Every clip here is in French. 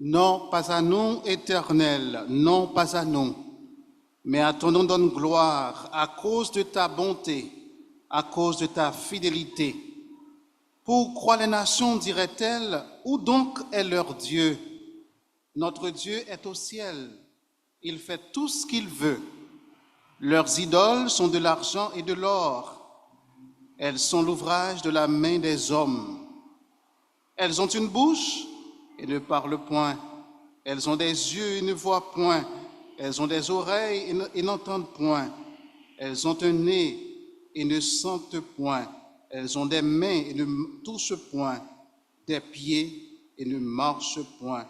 Non, pas à nous, Éternel, non, pas à nous, mais à ton nom donne gloire à cause de ta bonté, à cause de ta fidélité. Pourquoi les nations diraient-elles, où donc est leur Dieu? Notre Dieu est au ciel, il fait tout ce qu'il veut. Leurs idoles sont de l'argent et de l'or. Elles sont l'ouvrage de la main des hommes. Elles ont une bouche et ne parlent point. Elles ont des yeux et ne voient point. Elles ont des oreilles et n'entendent point. Elles ont un nez et ne sentent point. Elles ont des mains et ne touchent point. Des pieds et ne marchent point.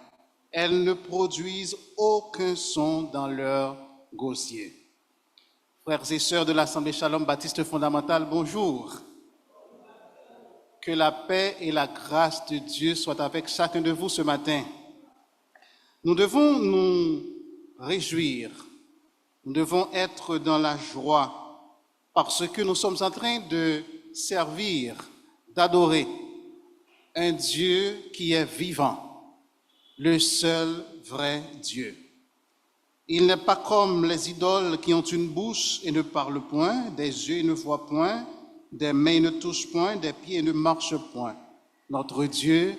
Elles ne produisent aucun son dans leur gosier. Frères et sœurs de l'Assemblée Shalom Baptiste Fondamentale, bonjour. Que la paix et la grâce de Dieu soient avec chacun de vous ce matin. Nous devons nous réjouir, nous devons être dans la joie parce que nous sommes en train de servir, d'adorer un Dieu qui est vivant, le seul vrai Dieu. Il n'est pas comme les idoles qui ont une bouche et ne parlent point, des yeux et ne voient point, des mains et ne touchent point, des pieds et ne marchent point. Notre Dieu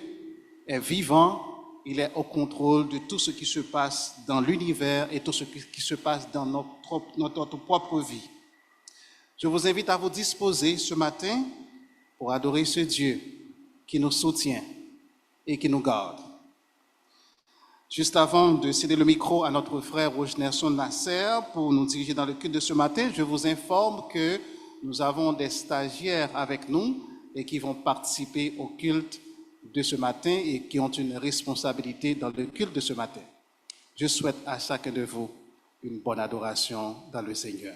est vivant, il est au contrôle de tout ce qui se passe dans l'univers et tout ce qui se passe dans notre propre vie. Je vous invite à vous disposer ce matin pour adorer ce Dieu qui nous soutient et qui nous garde. Juste avant de céder le micro à notre frère Roger Nelson Nasser pour nous diriger dans le culte de ce matin, je vous informe que nous avons des stagiaires avec nous et qui vont participer au culte de ce matin et qui ont une responsabilité dans le culte de ce matin. Je souhaite à chacun de vous une bonne adoration dans le Seigneur.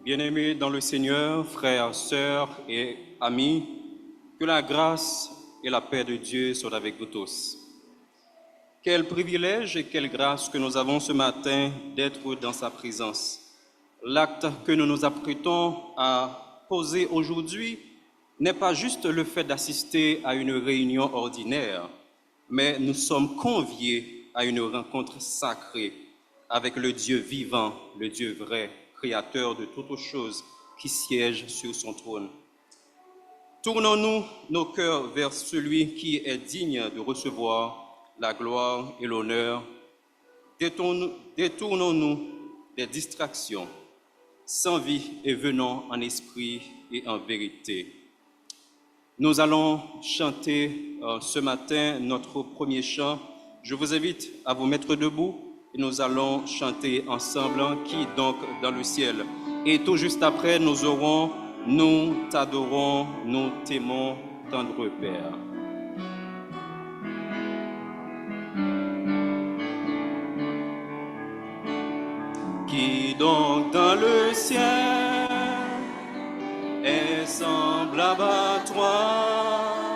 Bien-aimés dans le Seigneur, frères, sœurs et amis, que la grâce et la paix de Dieu soient avec vous tous. Quel privilège et quelle grâce que nous avons ce matin d'être dans sa présence. L'acte que nous nous apprêtons à poser aujourd'hui n'est pas juste le fait d'assister à une réunion ordinaire, mais nous sommes conviés à une rencontre sacrée avec le Dieu vivant, le Dieu vrai, créateur de toutes choses, qui siège sur son trône. Tournons-nous nos cœurs vers celui qui est digne de recevoir la gloire et l'honneur. Détournons-nous des distractions, sans vie et venons en esprit et en vérité. Nous allons chanter ce matin notre premier chant. Je vous invite à vous mettre debout et nous allons chanter ensemble « Qui donc dans le ciel ?» Et tout juste après, nous aurons « Nous t'adorons, nous t'aimons, tendre Père ». Qui donc dans le ciel est semblable à toi,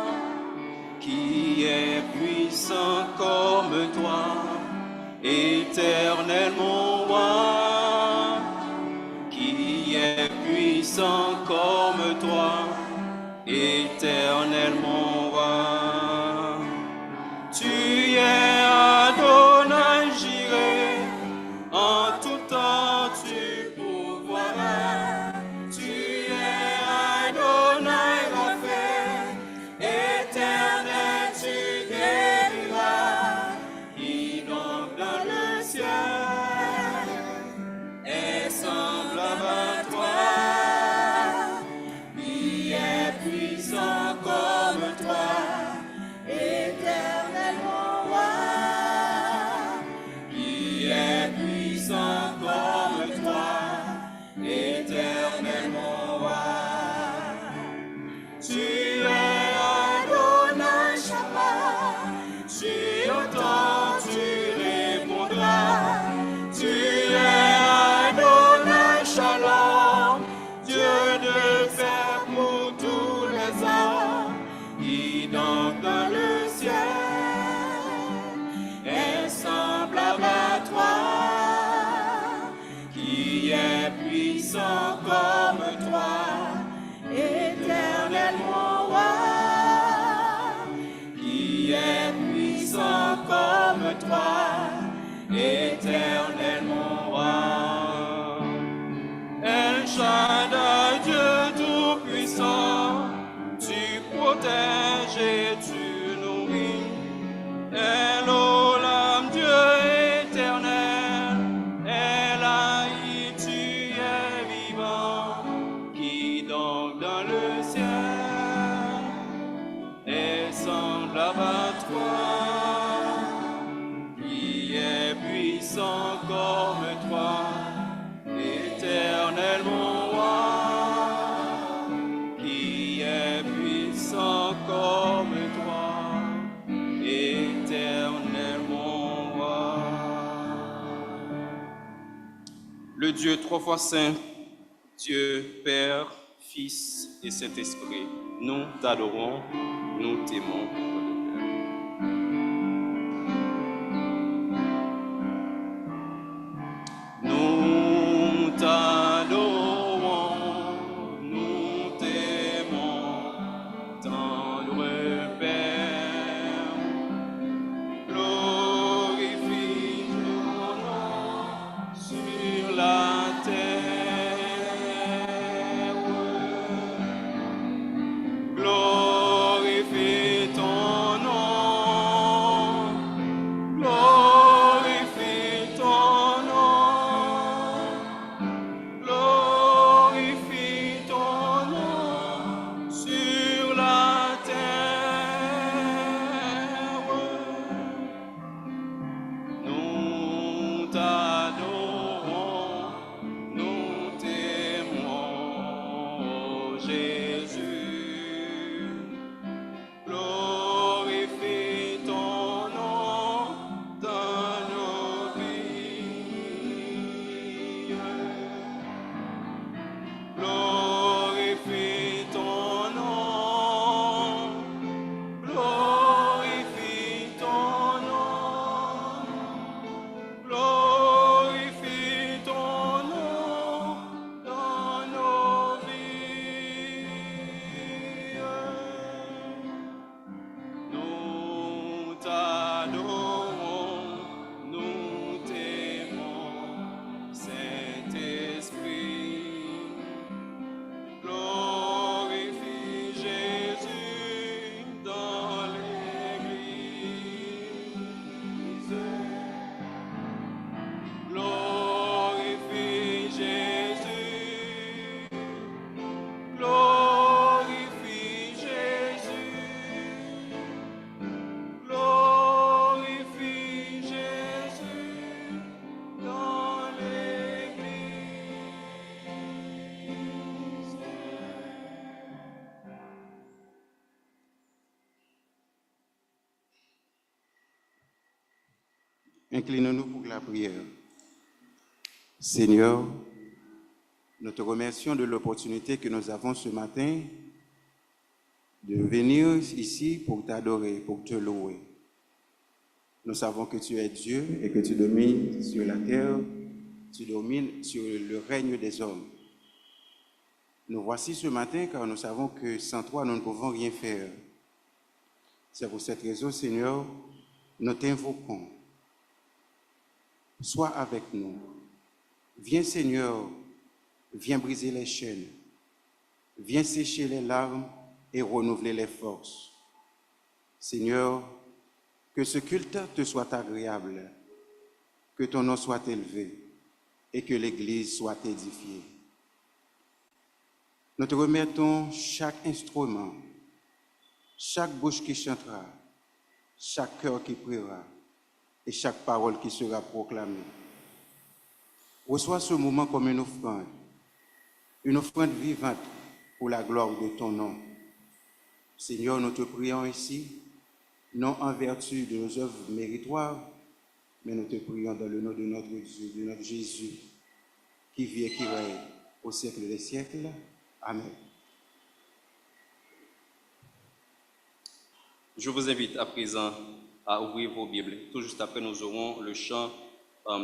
qui est puissant comme toi, éternel mon roi, qui est puissant comme toi, éternel mon roi. Tu es Adonai Jireh, en tout temps tu pourvoiras. Tu es Adonai Raphaël, éternel tu guériras. Qui donc dans le ciel est semblable à toi, Éternel mon roi, El Shaddai, Dieu tout-puissant, tu protèges et tu nourris. Elohim, Dieu éternel, Elaï, tu es vivant, qui donc dans le ciel est semblable à toi, qui est puissant comme toi, éternel mon roi, qui est puissant comme toi, éternel mon roi. Le Dieu trois fois saint, Dieu Père, Fils et Saint-Esprit, nous t'adorons, nous t'aimons. Nous t'adorons, nous t'aimons, tendre Père, glorifie ton nom sur la terre, glorifie ton nom, glorifie ton nom, glorifie ton nom sur la terre. Nous t'adorons, nous t'aimons, ô Jésus. Glorifie ton nom dans nos vies. Glorifie ton nom, glorifie ton nom, glorifie ton nom dans nos vies. Nous t'adorons, nous t'aimons, Saint-Esprit. Glorifie Jésus dans l'Église. Glorifie Jésus. Glorifie Jésus. Glorifie Jésus dans l'Église. Inclinons-nous pour la prière. Seigneur, nous te remercions de l'opportunité que nous avons ce matin de venir ici pour t'adorer, pour te louer. Nous savons que tu es Dieu et que tu domines sur la terre, tu domines sur le règne des hommes. Nous voici ce matin car nous savons que sans toi, nous ne pouvons rien faire. C'est pour cette raison, Seigneur, nous t'invoquons. Sois avec nous. Viens, Seigneur, viens briser les chaînes. Viens sécher les larmes et renouveler les forces. Seigneur, que ce culte te soit agréable, que ton nom soit élevé et que l'Église soit édifiée. Nous te remettons chaque instrument, chaque bouche qui chantera, chaque cœur qui priera et chaque parole qui sera proclamée. Reçois ce moment comme une offrande vivante pour la gloire de ton nom. Seigneur, nous te prions ici, non en vertu de nos œuvres méritoires, mais nous te prions dans le nom de notre Dieu, de notre Jésus, qui vit et qui règne au siècle des siècles. Amen. Je vous invite à présent à ouvrir vos Bibles. Tout juste après, nous aurons le chant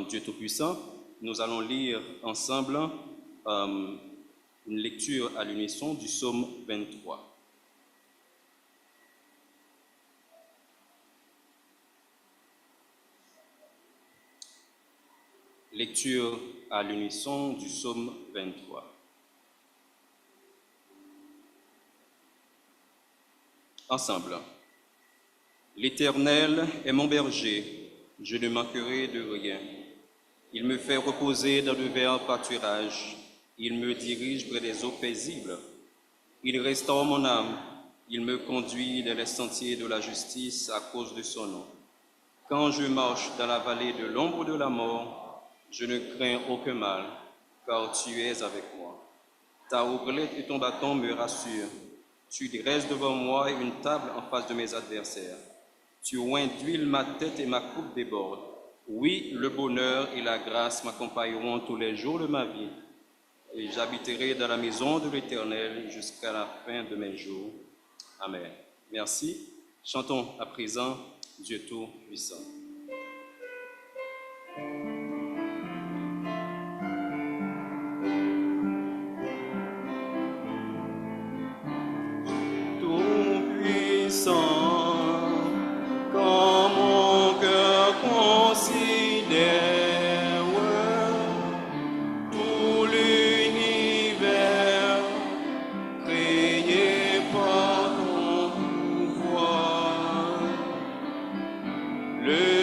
Dieu Tout-Puissant. Nous allons lire ensemble une lecture à l'unisson du psaume 23. Lecture à l'unisson du psaume 23. Ensemble. L'Éternel est mon berger, je ne manquerai de rien. Il me fait reposer dans de verts pâturages, il me dirige près des eaux paisibles. Il restaure mon âme, il me conduit dans les sentiers de la justice à cause de son nom. Quand je marche dans la vallée de l'ombre de la mort, je ne crains aucun mal, car tu es avec moi. Ta houlette et ton bâton me rassurent. Tu dresses devant moi une table en face de mes adversaires. Tu oins d'huile ma tête et ma coupe déborde. Oui, le bonheur et la grâce m'accompagneront tous les jours de ma vie, et j'habiterai dans la maison de l'Éternel jusqu'à la fin de mes jours. Amen. Merci. Chantons à présent Dieu Tout-Puissant. Le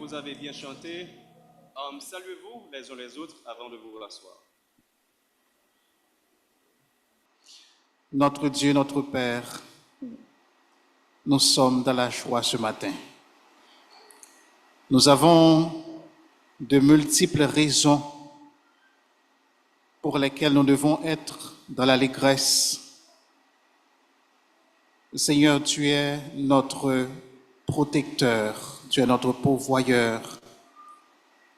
vous avez bien chanté. Saluez-vous les uns les autres avant de vous rasseoir. Notre Dieu, notre Père, nous sommes dans la joie ce matin. Nous avons de multiples raisons pour lesquelles nous devons être dans l'allégresse. Seigneur, tu es notre protecteur, tu es notre pourvoyeur,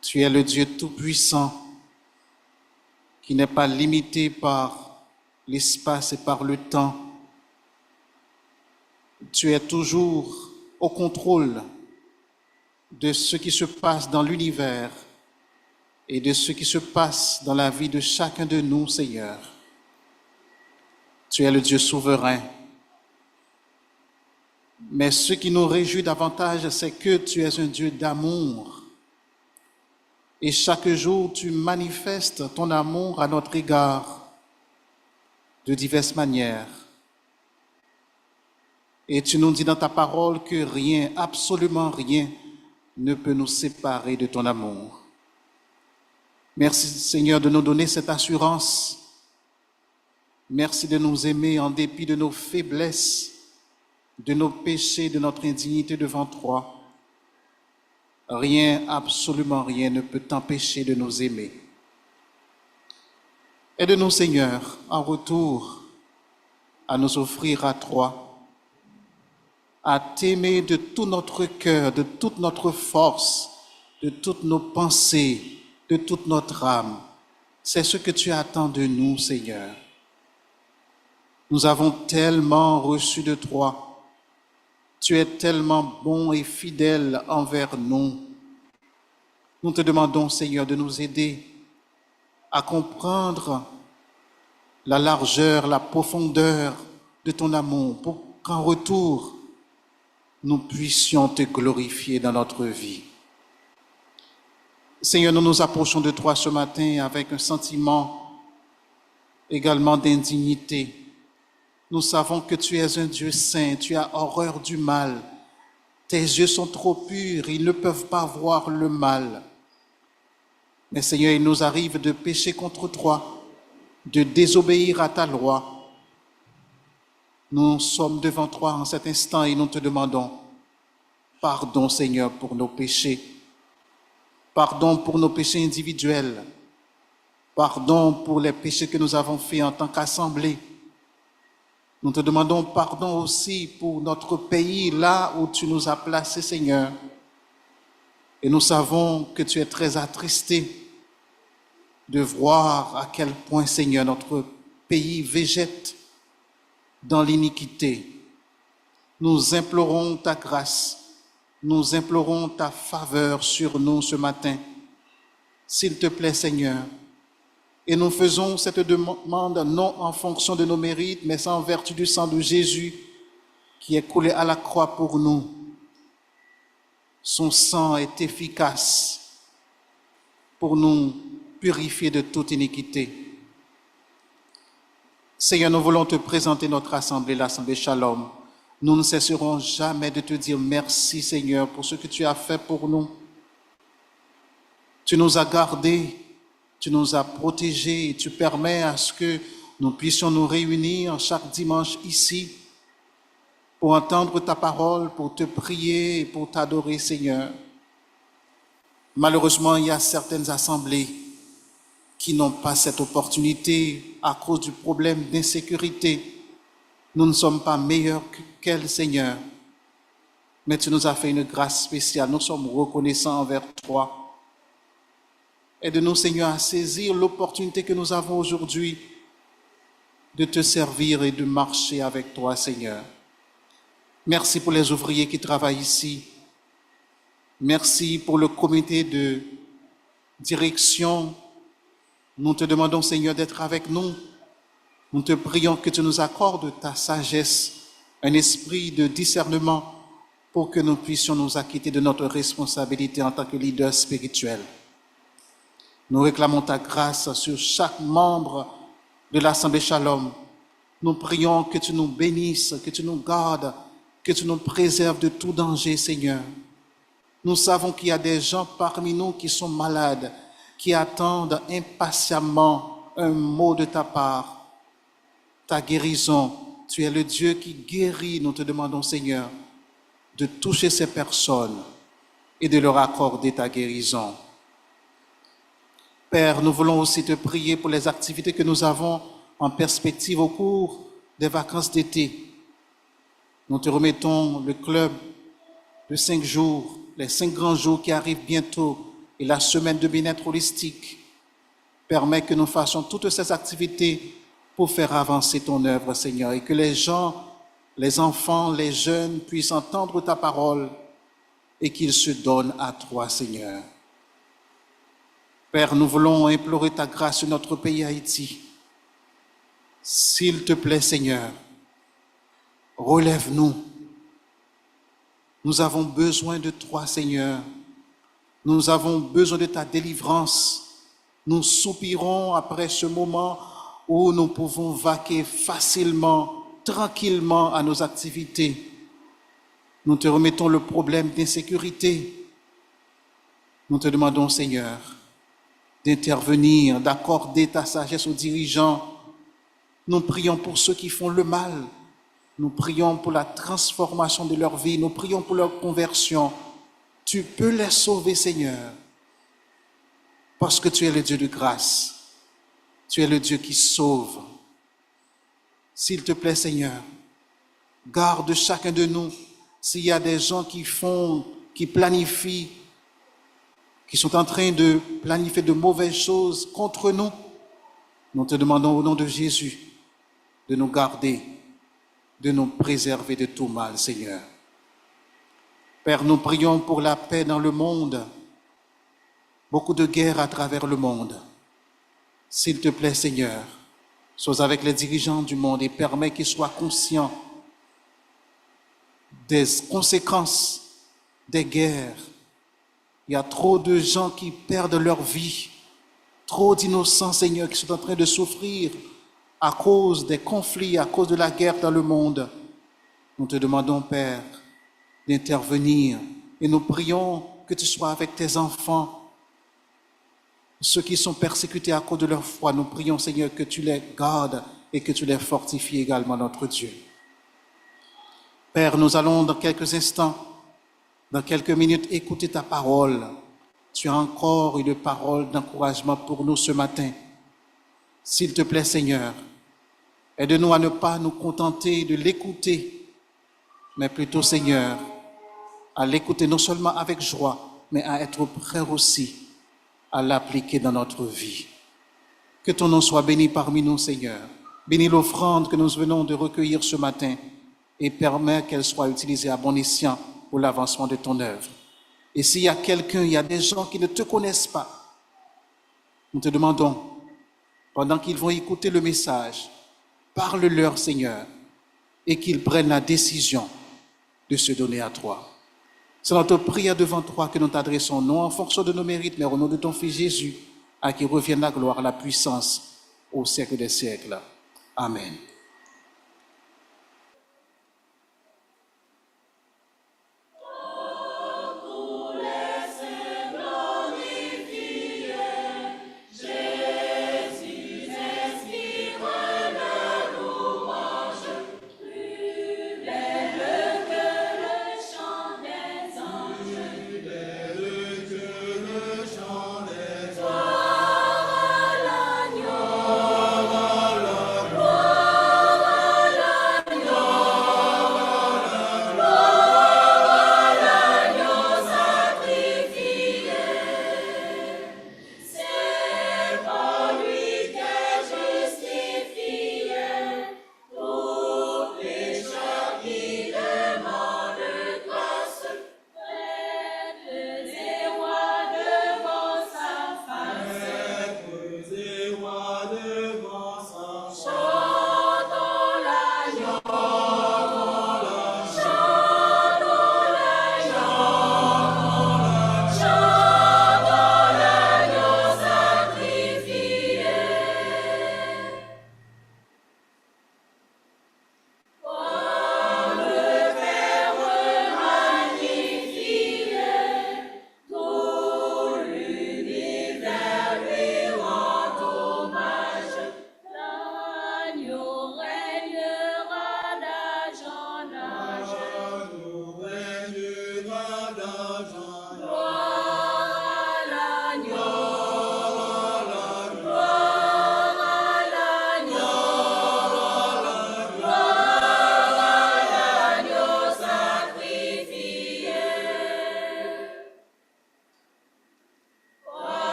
tu es le Dieu tout-puissant qui n'est pas limité par l'espace et par le temps. Tu es toujours au contrôle de ce qui se passe dans l'univers et de ce qui se passe dans la vie de chacun de nous, Seigneur. Tu es le Dieu souverain. Mais ce qui nous réjouit davantage, c'est que tu es un Dieu d'amour. Et chaque jour, tu manifestes ton amour à notre égard de diverses manières. Et tu nous dis dans ta parole que rien, absolument rien, ne peut nous séparer de ton amour. Merci Seigneur de nous donner cette assurance. Merci de nous aimer en dépit de nos faiblesses, de nos péchés, de notre indignité devant toi. Rien, absolument rien ne peut t'empêcher de nous aimer. Aide-nous Seigneur, en retour, à nous offrir à toi, à t'aimer de tout notre cœur, de toute notre force, de toutes nos pensées, de toute notre âme. C'est ce que tu attends de nous, Seigneur. Nous avons tellement reçu de toi. Tu es tellement bon et fidèle envers nous. Nous te demandons, Seigneur, de nous aider à comprendre la largeur, la profondeur de ton amour, pour qu'en retour, nous puissions te glorifier dans notre vie. Seigneur, nous nous approchons de toi ce matin avec un sentiment également d'indignité. Nous savons que tu es un Dieu saint, tu as horreur du mal. Tes yeux sont trop purs, ils ne peuvent pas voir le mal. Mais Seigneur, il nous arrive de pécher contre toi, de désobéir à ta loi. Nous sommes devant toi en cet instant et nous te demandons pardon, Seigneur, pour nos péchés. Pardon pour nos péchés individuels. Pardon pour les péchés que nous avons faits en tant qu'assemblée. Nous te demandons pardon aussi pour notre pays, là où tu nous as placés, Seigneur. Et nous savons que tu es très attristé de voir à quel point, Seigneur, notre pays végète dans l'iniquité. Nous implorons ta grâce, nous implorons ta faveur sur nous ce matin. S'il te plaît, Seigneur. Et nous faisons cette demande non en fonction de nos mérites, mais en vertu du sang de Jésus qui est coulé à la croix pour nous. Son sang est efficace pour nous purifier de toute iniquité. Seigneur, nous voulons te présenter notre assemblée, l'Assemblée Shalom. Nous ne cesserons jamais de te dire merci, Seigneur, pour ce que tu as fait pour nous. Tu nous as gardés, tu nous as protégés et tu permets à ce que nous puissions nous réunir chaque dimanche ici pour entendre ta parole, pour te prier et pour t'adorer, Seigneur. Malheureusement, il y a certaines assemblées qui n'ont pas cette opportunité à cause du problème d'insécurité. Nous ne sommes pas meilleurs qu'elles, Seigneur, mais tu nous as fait une grâce spéciale. Nous sommes reconnaissants envers toi. Aide-nous, Seigneur, à saisir l'opportunité que nous avons aujourd'hui de te servir et de marcher avec toi, Seigneur. Merci pour les ouvriers qui travaillent ici. Merci pour le comité de direction. Nous te demandons, Seigneur, d'être avec nous. Nous te prions que tu nous accordes ta sagesse, un esprit de discernement pour que nous puissions nous acquitter de notre responsabilité en tant que leader spirituel. Nous réclamons ta grâce sur chaque membre de l'Assemblée Shalom. Nous prions que tu nous bénisses, que tu nous gardes, que tu nous préserves de tout danger, Seigneur. Nous savons qu'il y a des gens parmi nous qui sont malades, qui attendent impatiemment un mot de ta part, ta guérison. Tu es le Dieu qui guérit. Nous te demandons, Seigneur, de toucher ces personnes et de leur accorder ta guérison. Père, nous voulons aussi te prier pour les activités que nous avons en perspective au cours des vacances d'été. Nous te remettons le club de 5 jours, les 5 grands jours qui arrivent bientôt et la semaine de bien-être holistique. Permets que nous fassions toutes ces activités pour faire avancer ton œuvre, Seigneur, et que les gens, les enfants, les jeunes puissent entendre ta parole et qu'ils se donnent à toi, Seigneur. Père, nous voulons implorer ta grâce sur notre pays Haïti. S'il te plaît, Seigneur, relève-nous. Nous avons besoin de toi, Seigneur. Nous avons besoin de ta délivrance. Nous soupirons après ce moment où nous pouvons vaquer facilement, tranquillement à nos activités. Nous te remettons le problème d'insécurité. Nous te demandons, Seigneur, d'intervenir, d'accorder ta sagesse aux dirigeants. Nous prions pour ceux qui font le mal. Nous prions pour la transformation de leur vie. Nous prions pour leur conversion. Tu peux les sauver, Seigneur, parce que tu es le Dieu de grâce. Tu es le Dieu qui sauve. S'il te plaît, Seigneur, garde chacun de nous. S'il y a des gens qui planifient, qui sont en train de planifier de mauvaises choses contre nous, nous te demandons au nom de Jésus de nous garder, de nous préserver de tout mal, Seigneur. Père, nous prions pour la paix dans le monde. Beaucoup de guerres à travers le monde. S'il te plaît, Seigneur, sois avec les dirigeants du monde et permets qu'ils soient conscients des conséquences des guerres. Il y a trop de gens qui perdent leur vie, trop d'innocents, Seigneur, qui sont en train de souffrir à cause des conflits, à cause de la guerre dans le monde. Nous te demandons, Père, d'intervenir et nous prions que tu sois avec tes enfants, ceux qui sont persécutés à cause de leur foi. Nous prions, Seigneur, que tu les gardes et que tu les fortifies également, notre Dieu. Père, nous allons dans quelques instants, dans quelques minutes, écouter ta parole. Tu as encore une parole d'encouragement pour nous ce matin. S'il te plaît, Seigneur, aide-nous à ne pas nous contenter de l'écouter, mais plutôt, Seigneur, à l'écouter non seulement avec joie, mais à être prêt aussi à l'appliquer dans notre vie. Que ton nom soit béni parmi nous, Seigneur. Bénis l'offrande que nous venons de recueillir ce matin et permets qu'elle soit utilisée à bon escient pour l'avancement de ton œuvre. Et s'il y a quelqu'un, il y a des gens qui ne te connaissent pas, nous te demandons, pendant qu'ils vont écouter le message, parle-leur, Seigneur, et qu'ils prennent la décision de se donner à toi. C'est notre prière devant toi que nous t'adressons, non en fonction de nos mérites, mais au nom de ton Fils Jésus, à qui revienne la gloire, la puissance au siècle des siècles. Amen. Gloire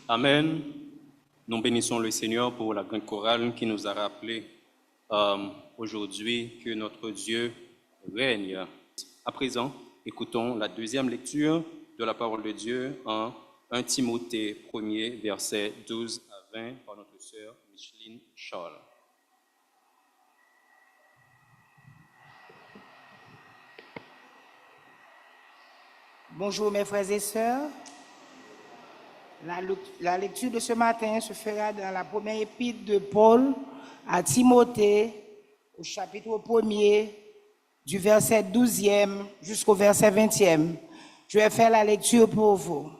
Amen. Nous bénissons le Seigneur pour la grande chorale qui nous a rappelé aujourd'hui que notre Dieu règne. À présent, écoutons la deuxième lecture de la parole de Dieu en 1 Timothée 1er, versets 12 à 20 par notre sœur Micheline Charles. Bonjour mes frères et sœurs. La lecture de ce matin se fera dans la première épître de Paul à Timothée, au chapitre 1er, du verset 12e jusqu'au verset 20e. Je vais faire la lecture pour vous.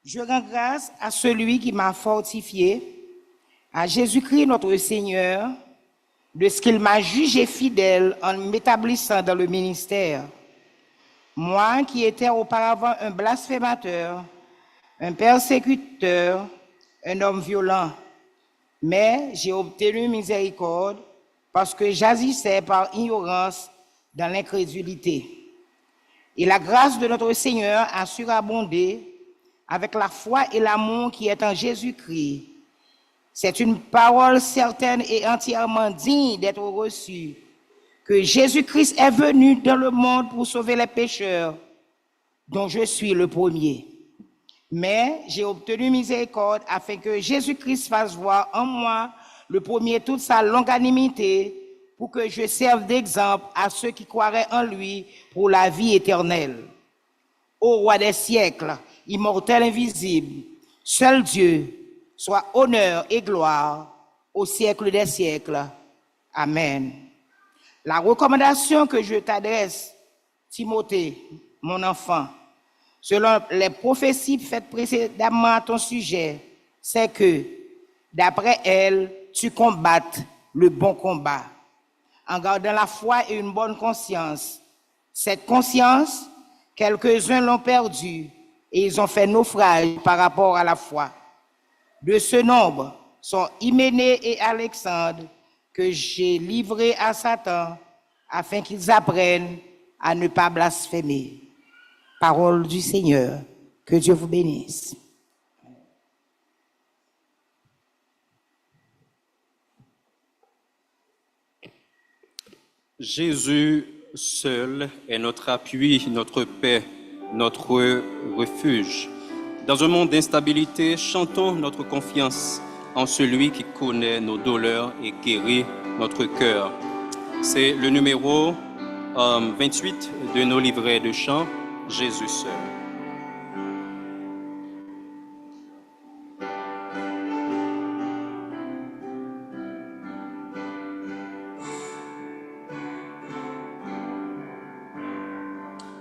Je rends grâce à celui qui m'a fortifié, à Jésus-Christ notre Seigneur, de ce qu'il m'a jugé fidèle en m'établissant dans le ministère. Moi qui étais auparavant un blasphémateur, un persécuteur, un homme violent, mais j'ai obtenu miséricorde parce que j'agissais par ignorance dans l'incrédulité. Et la grâce de notre Seigneur a surabondé avec la foi et l'amour qui est en Jésus-Christ. C'est une parole certaine et entièrement digne d'être reçue, que Jésus-Christ est venu dans le monde pour sauver les pécheurs, dont je suis le premier. Mais j'ai obtenu miséricorde afin que Jésus-Christ fasse voir en moi le premier toute sa longanimité, pour que je serve d'exemple à ceux qui croiraient en lui pour la vie éternelle. Ô roi des siècles, immortel invisible, seul Dieu, soit honneur et gloire au siècle des siècles. Amen. La recommandation que je t'adresse, Timothée, mon enfant, selon les prophéties faites précédemment à ton sujet, c'est que, d'après elles, tu combattes le bon combat, en gardant la foi et une bonne conscience. Cette conscience, quelques-uns l'ont perdue et ils ont fait naufrage par rapport à la foi. De ce nombre sont Hyménée et Alexandre, que j'ai livrés à Satan, afin qu'ils apprennent à ne pas blasphémer. Parole du Seigneur, que Dieu vous bénisse. Jésus seul est notre appui, notre paix, notre refuge. Dans un monde d'instabilité, chantons notre confiance en celui qui connaît nos douleurs et guérit notre cœur. C'est le numéro 28 de nos livrets de chant, Jésus seul.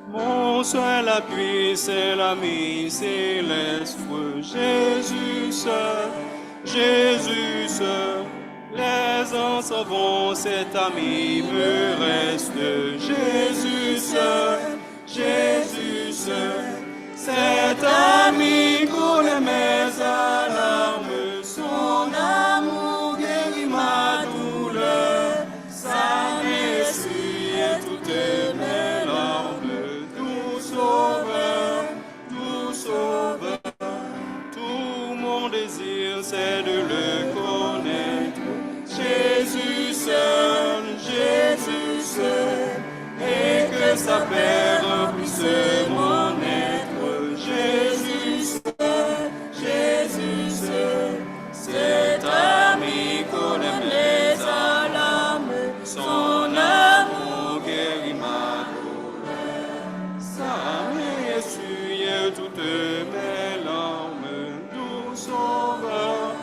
Mon seul appui, c'est l'ami céleste, Jésus seul, Jésus seul. Les ans s'en vont, cet ami me reste. Jésus seul, Jésus seul. Cet ami connaît mes alarmes, son amour guérit ma douleur. Sa essuie et toutes mes larmes, tout sauveur, tout sauveur. Tout mon désir, c'est de le connaître. Jésus seul, et que sa paix remplisse mon être. Jésus seul, cet ami connaît mes alarmes, son amour guérit ma douleur. Sa main essuie toutes mes larmes, doux sauveur,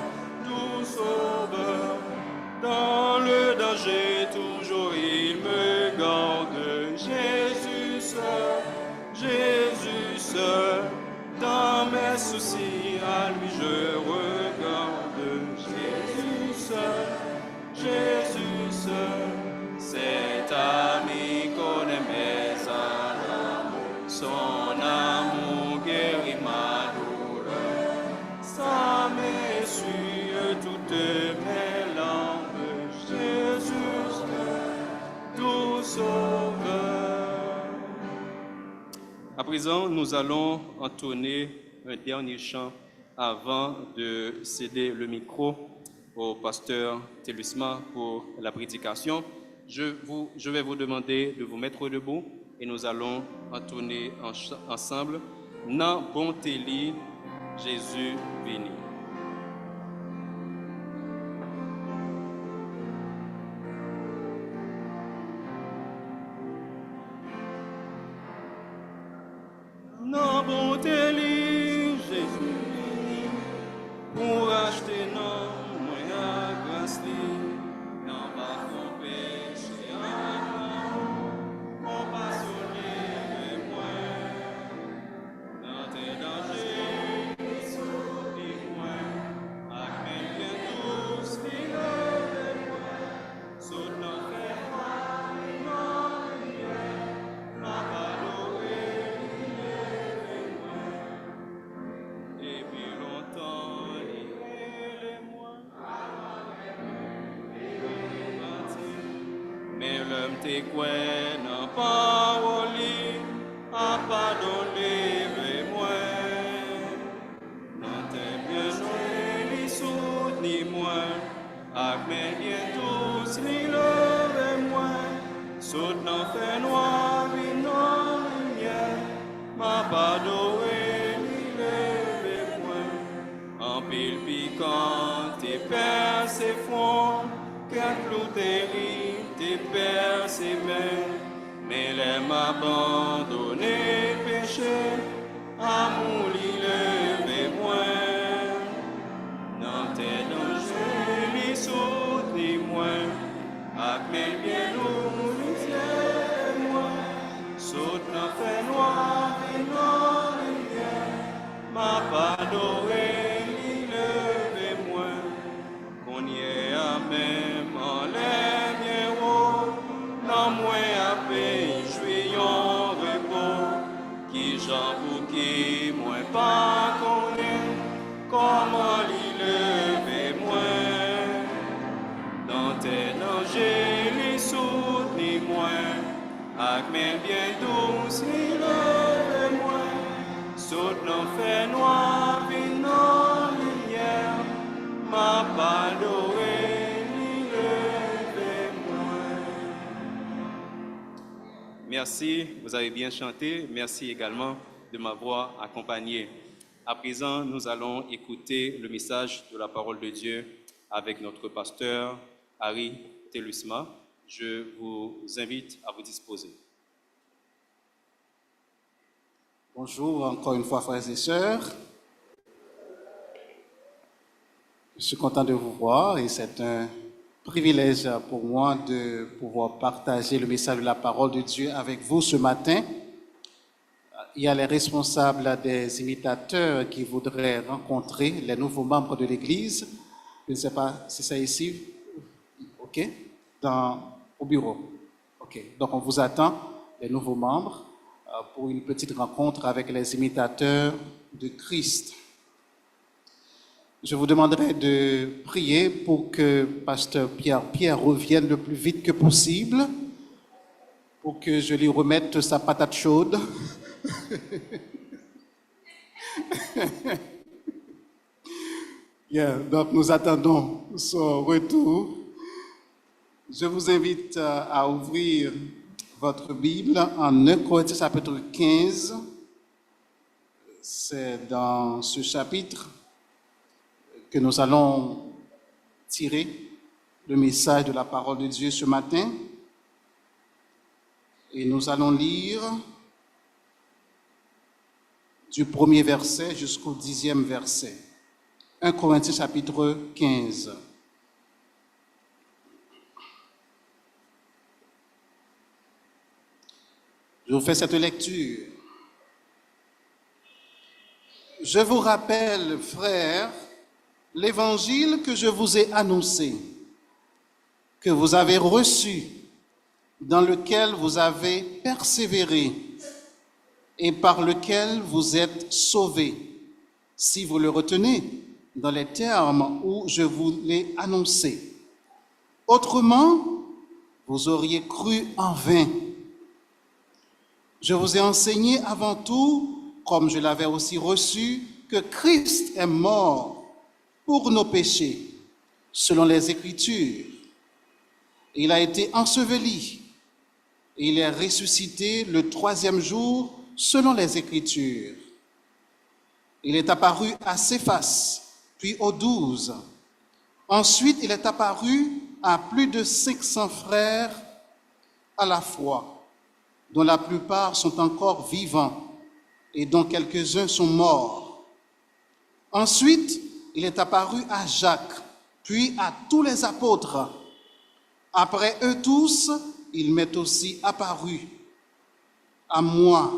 doux sauveur. Dans le danger, toujours il me garde. Jésus seul, dans mes soucis, à lui je regarde. Jésus seul, cet ami connaît mes alarmes, son amour guérit ma douleur. Ça m'essuie toutes mes larmes. Jésus, tout sauveur. À présent, nous allons entonner un dernier chant avant de céder le micro au pasteur Telusma pour la prédication. Je vais vous demander de vous mettre debout et nous allons entonner ensemble « Nan bonté li, Jésus béni ». Nan bonté li, Jésus béni, pour acheter non, moi à grâce li, nan pas ton péché à on pas sonner moi, dans tes dangers, dis-moi, à quel bien tous qui le moi, saute dans fait ma valoré, et puis longtemps, il est moi. Mais l'homme t'es quoi n'a pas volé, a pardonné moi. Non t'es bien joué, ni soute ni moi, a mais bientôt ni levé moi. Saute dans fait noir, vi non lumière, m'a pardonné, ni levé moi. En pile piquant, tes pères ses fonds, qu'un clou terrible, tes pères ses mains, mais les m'abandonner péché, amour li levé moi. Dans tes dangers, li saute ni moi, ak men bien nous li moi, saute dans fait noir et non lumière, m'a pardonné, li levé moi, qu'on y est à même en l'air bien haut, non moins à peine jouions repos, qui j'en pour qui moins pas connaît, comment l'y lever moi, dans tes dangers, les soutes ni moins, ak men bien douce ni lever moi, saute dans fait noir, puis non lumière, m'a pardonné, ni lever moi. Merci, vous avez bien chanté. Merci également de m'avoir accompagné. À présent, nous allons écouter le message de la parole de Dieu avec notre pasteur Harry Telusma. Je vous invite à vous disposer. Bonjour encore une fois, frères et sœurs. Je suis content de vous voir et c'est un privilège pour moi de pouvoir partager le message de la parole de Dieu avec vous ce matin. Il y a les responsables des imitateurs qui voudraient rencontrer les nouveaux membres de l'Église. Je ne sais pas si c'est ici, ok, au bureau. Ok, donc on vous attend, les nouveaux membres, pour une petite rencontre avec les imitateurs de Christ. Je vous demanderai de prier pour que Pasteur Pierre revienne le plus vite que possible, pour que je lui remette sa patate chaude. Donc nous attendons son retour. Je vous invite à ouvrir votre Bible en 1 Corinthiens chapitre 15. C'est dans ce chapitre que nous allons tirer le message de la parole de Dieu ce matin. Et nous allons lire du premier verset jusqu'au 10e verset. 1 Corinthiens chapitre 15. Je vous fais cette lecture. Je vous rappelle, frères, l'évangile que je vous ai annoncé, que vous avez reçu, dans lequel vous avez persévéré et par lequel vous êtes sauvés, si vous le retenez dans les termes où je vous l'ai annoncé. Autrement, vous auriez cru en vain. Je vous ai enseigné avant tout comme je l'avais aussi reçu, que Christ est mort pour nos péchés, selon les Écritures. Il a été enseveli et il est ressuscité le 3e jour, selon les Écritures. Il est apparu à Céphas, puis aux 12. Ensuite, il est apparu à plus de 500 frères à la fois, dont la plupart sont encore vivants et dont quelques-uns sont morts. Ensuite, il est apparu à Jacques, puis à tous les apôtres. Après eux tous, il m'est aussi apparu à moi,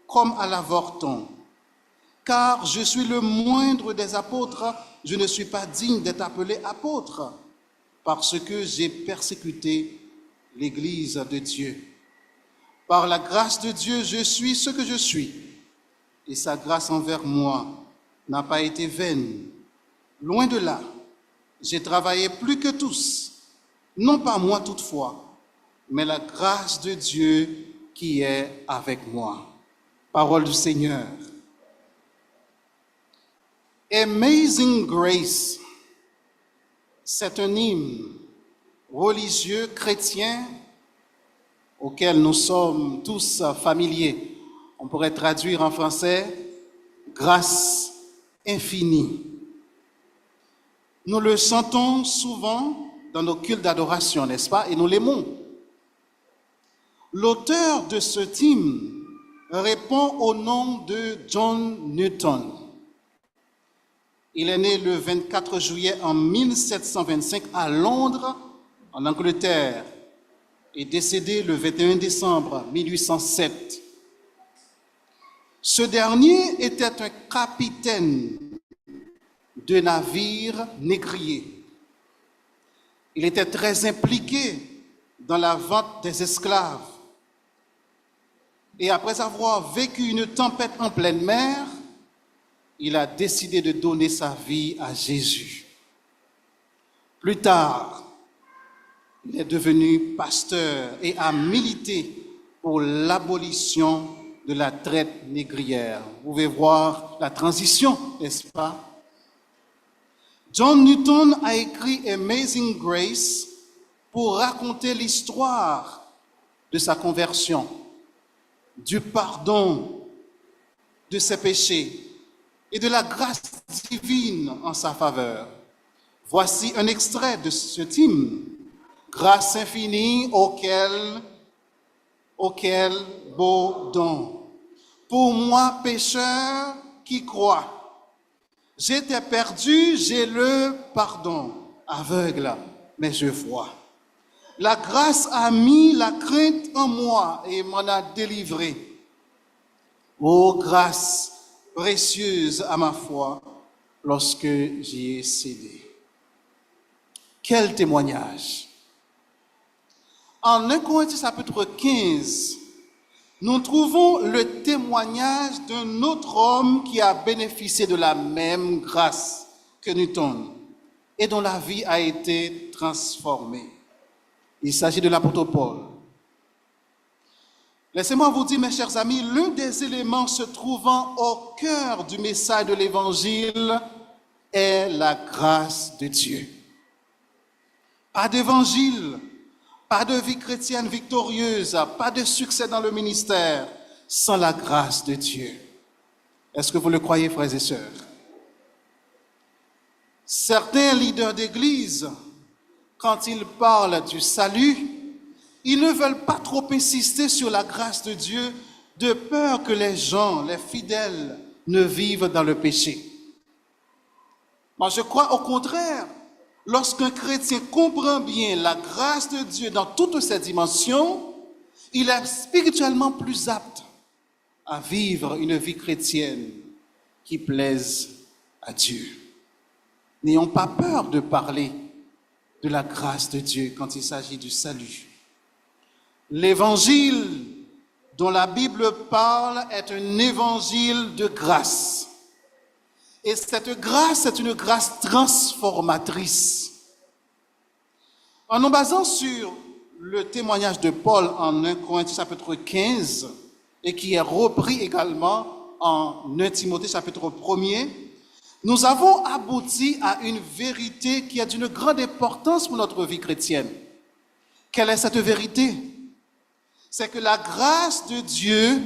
comme à l'avorton. Car je suis le moindre des apôtres, je ne suis pas digne d'être appelé apôtre, parce que j'ai persécuté l'Église de Dieu. Par la grâce de Dieu, je suis ce que je suis, et sa grâce envers moi n'a pas été vaine. Loin de là, j'ai travaillé plus que tous, non pas moi toutefois, mais la grâce de Dieu qui est avec moi. Parole du Seigneur. Amazing Grace, c'est un hymne religieux chrétien auquel nous sommes tous familiers. On pourrait traduire en français « grâce infinie ». Nous le chantons souvent dans nos cultes d'adoration, n'est-ce pas? Et nous l'aimons. L'auteur de ce hymne répond au nom de John Newton. Il est né le 24 juillet en 1725 à Londres, en Angleterre, et décédé le 21 décembre 1807. Ce dernier était un capitaine de navire négrier. Il était très impliqué dans la vente des esclaves. Et après avoir vécu une tempête en pleine mer, il a décidé de donner sa vie à Jésus. Plus tard, il est devenu pasteur et a milité pour l'abolition de la traite négrière. Vous pouvez voir la transition, n'est-ce pas? John Newton a écrit Amazing Grace pour raconter l'histoire de sa conversion, du pardon de ses péchés et de la grâce divine en sa faveur. Voici un extrait de ce hymne. Grâce infinie auquel beau don. Pour moi, pécheur qui croit, j'étais perdu, j'ai le pardon. Aveugle, mais je vois. La grâce a mis la crainte en moi et m'en a délivré. Ô grâce précieuse à ma foi, lorsque j'y ai cédé. Quel témoignage! En 1 Corinthiens chapitre 15, nous trouvons le témoignage d'un autre homme qui a bénéficié de la même grâce que Newton et dont la vie a été transformée. Il s'agit de l'apôtre Paul. Laissez-moi vous dire, mes chers amis, l'un des éléments se trouvant au cœur du message de l'Évangile est la grâce de Dieu. Pas d'évangile, pas de vie chrétienne victorieuse, pas de succès dans le ministère sans la grâce de Dieu. Est-ce que vous le croyez, frères et sœurs? Certains leaders d'Église, quand ils parlent du salut, ils ne veulent pas trop insister sur la grâce de Dieu de peur que les gens, les fidèles, ne vivent dans le péché. Moi, je crois au contraire, lorsqu'un chrétien comprend bien la grâce de Dieu dans toutes ses dimensions, il est spirituellement plus apte à vivre une vie chrétienne qui plaise à Dieu. N'ayons pas peur de parler de la grâce de Dieu quand il s'agit du salut. L'évangile dont la Bible parle est un évangile de grâce. Et cette grâce est une grâce transformatrice. En nous basant sur le témoignage de Paul en 1 Corinthiens chapitre 15, et qui est repris également en 1 Timothée chapitre 1er, nous avons abouti à une vérité qui est d'une grande importance pour notre vie chrétienne. Quelle est cette vérité? C'est que la grâce de Dieu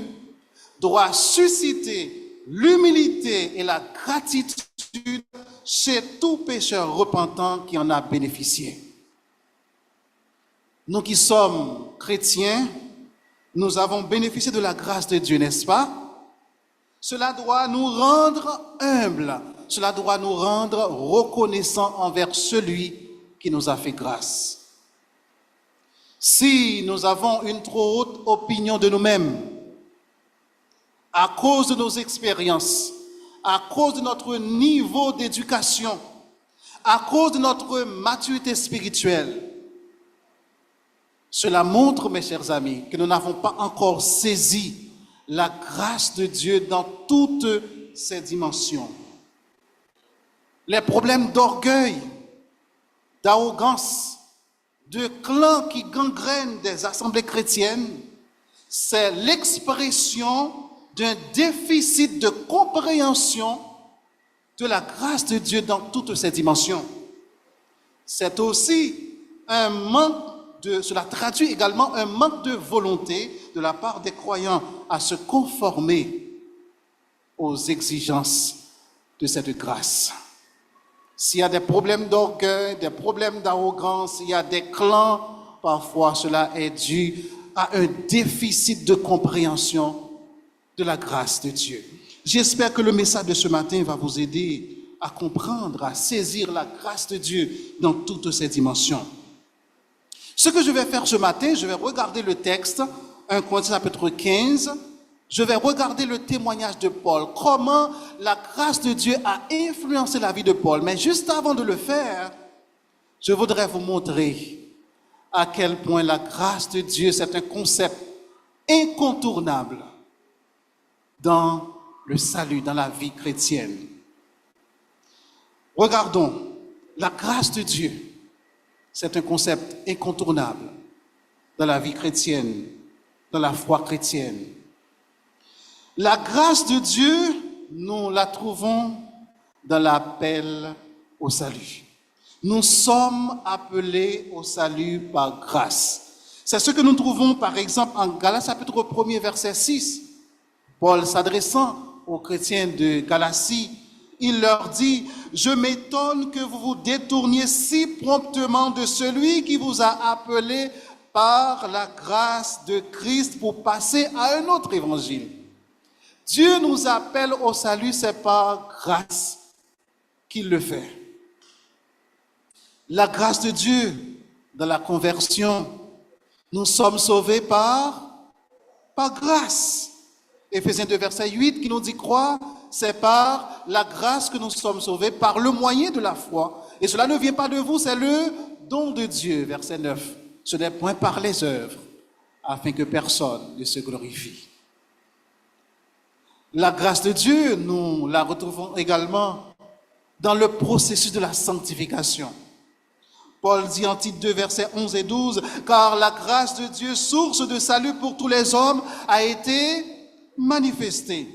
doit susciter l'humilité et la gratitude chez tout pécheur repentant qui en a bénéficié. Nous qui sommes chrétiens, nous avons bénéficié de la grâce de Dieu, n'est-ce pas? Cela doit nous rendre humbles, cela doit nous rendre reconnaissants envers celui qui nous a fait grâce. Si nous avons une trop haute opinion de nous-mêmes, à cause de nos expériences, à cause de notre niveau d'éducation, à cause de notre maturité spirituelle, cela montre, mes chers amis, que nous n'avons pas encore saisi la grâce de Dieu dans toutes ses dimensions. Les problèmes d'orgueil, d'arrogance, de clans qui gangrènent des assemblées chrétiennes, c'est l'expression d'un déficit de compréhension de la grâce de Dieu dans toutes ses dimensions. C'est aussi un manque cela traduit également un manque de volonté de la part des croyants à se conformer aux exigences de cette grâce. S'il y a des problèmes d'orgueil, des problèmes d'arrogance, il y a des clans, parfois cela est dû à un déficit de compréhension de la grâce de Dieu. J'espère que le message de ce matin va vous aider à comprendre, à saisir la grâce de Dieu dans toutes ses dimensions. Ce que je vais faire ce matin, je vais regarder le texte, 1 Corinthiens chapitre 15, je vais regarder le témoignage de Paul, comment la grâce de Dieu a influencé la vie de Paul. Mais juste avant de le faire, je voudrais vous montrer à quel point la grâce de Dieu, c'est un concept incontournable dans le salut, dans la vie chrétienne. Regardons, la grâce de Dieu, c'est un concept incontournable dans la vie chrétienne, dans la foi chrétienne. La grâce de Dieu, nous la trouvons dans l'appel au salut. Nous sommes appelés au salut par grâce. C'est ce que nous trouvons par exemple en Galates chapitre 1er verset 6. Paul s'adressant aux chrétiens de Galatie, il leur dit, « Je m'étonne que vous vous détourniez si promptement de celui qui vous a appelé par la grâce de Christ pour passer à un autre évangile. » Dieu nous appelle au salut, c'est par grâce qu'il le fait. La grâce de Dieu dans la conversion, nous sommes sauvés par grâce. Éphésiens 2, verset 8, qui nous dit croire, c'est par la grâce que nous sommes sauvés, par le moyen de la foi. Et cela ne vient pas de vous, c'est le don de Dieu, verset 9. Ce n'est point par les œuvres, afin que personne ne se glorifie. La grâce de Dieu, nous la retrouvons également dans le processus de la sanctification. Paul dit en Tite 2, versets 11 et 12, « Car la grâce de Dieu, source de salut pour tous les hommes, a été manifestée.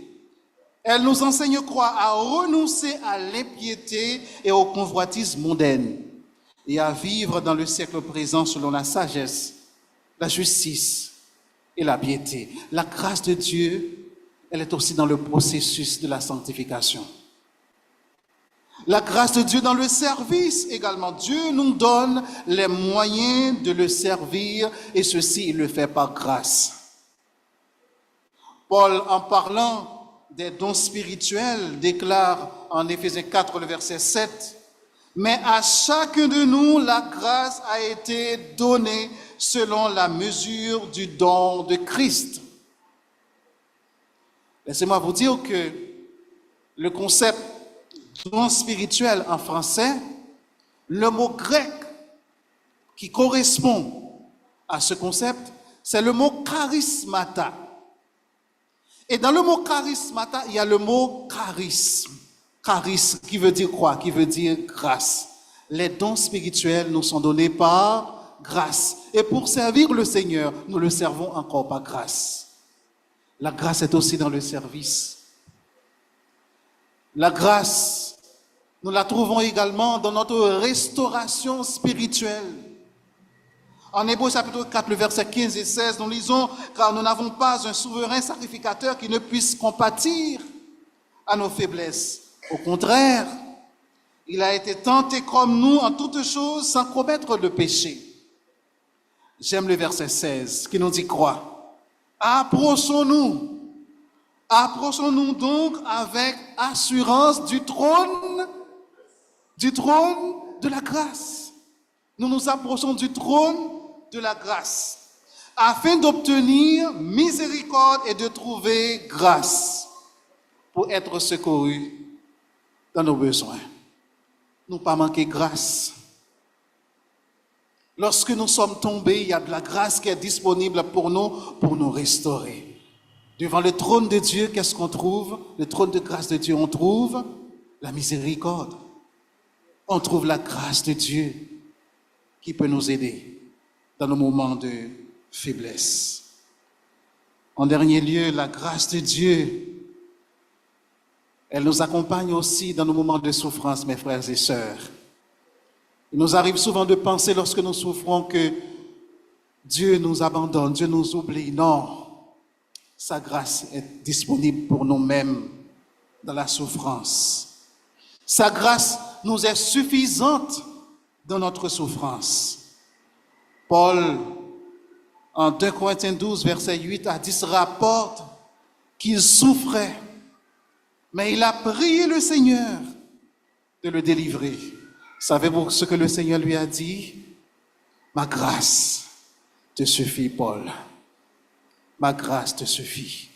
Elle nous enseigne quoi? À renoncer à l'impiété et au convoitisme mondaine, et à vivre dans le siècle présent selon la sagesse, la justice et la piété. » La grâce de Dieu, elle est aussi dans le processus de la sanctification. La grâce de Dieu dans le service également. Dieu nous donne les moyens de le servir et ceci, il le fait par grâce. Paul, en parlant des dons spirituels, déclare en Éphésiens 4, le verset 7, « Mais à chacun de nous, la grâce a été donnée selon la mesure du don de Christ. » Laissez-moi vous dire que le concept don spirituel en français, le mot grec qui correspond à ce concept, c'est le mot charismata. Et dans le mot charismata, il y a le mot charisme. Charisme qui veut dire quoi? Qui veut dire grâce. Les dons spirituels nous sont donnés par grâce. Et pour servir le Seigneur, nous le servons encore par grâce. La grâce est aussi dans le service La grâce, nous la trouvons également dans notre restauration spirituelle. En Hébreux chapitre 4, le verset 15 et 16, nous lisons « Car nous n'avons pas un souverain sacrificateur qui ne puisse compatir à nos faiblesses. Au contraire, il a été tenté comme nous en toutes choses sans commettre de péché. » J'aime le verset 16 qui nous dit quoi? Approchons-nous donc avec assurance du trône de la grâce. Nous nous approchons du trône de la grâce afin d'obtenir miséricorde et de trouver grâce pour être secourus dans nos besoins. Nous pas manquer grâce. Lorsque nous sommes tombés, il y a de la grâce qui est disponible pour nous restaurer. Devant le trône de Dieu, qu'est-ce qu'on trouve? Le trône de grâce de Dieu, on trouve la miséricorde. On trouve la grâce de Dieu qui peut nous aider dans nos moments de faiblesse. En dernier lieu, la grâce de Dieu, elle nous accompagne aussi dans nos moments de souffrance, mes frères et sœurs. Il nous arrive souvent de penser lorsque nous souffrons que Dieu nous abandonne, Dieu nous oublie. Non, sa grâce est disponible pour nous-mêmes dans la souffrance. Sa grâce nous est suffisante dans notre souffrance. Paul, en 2 Corinthiens 12, verset 8 à 10, rapporte qu'il souffrait, mais il a prié le Seigneur de le délivrer. Savez-vous ce que le Seigneur lui a dit? Ma grâce te suffit, Paul. Ma grâce te suffit.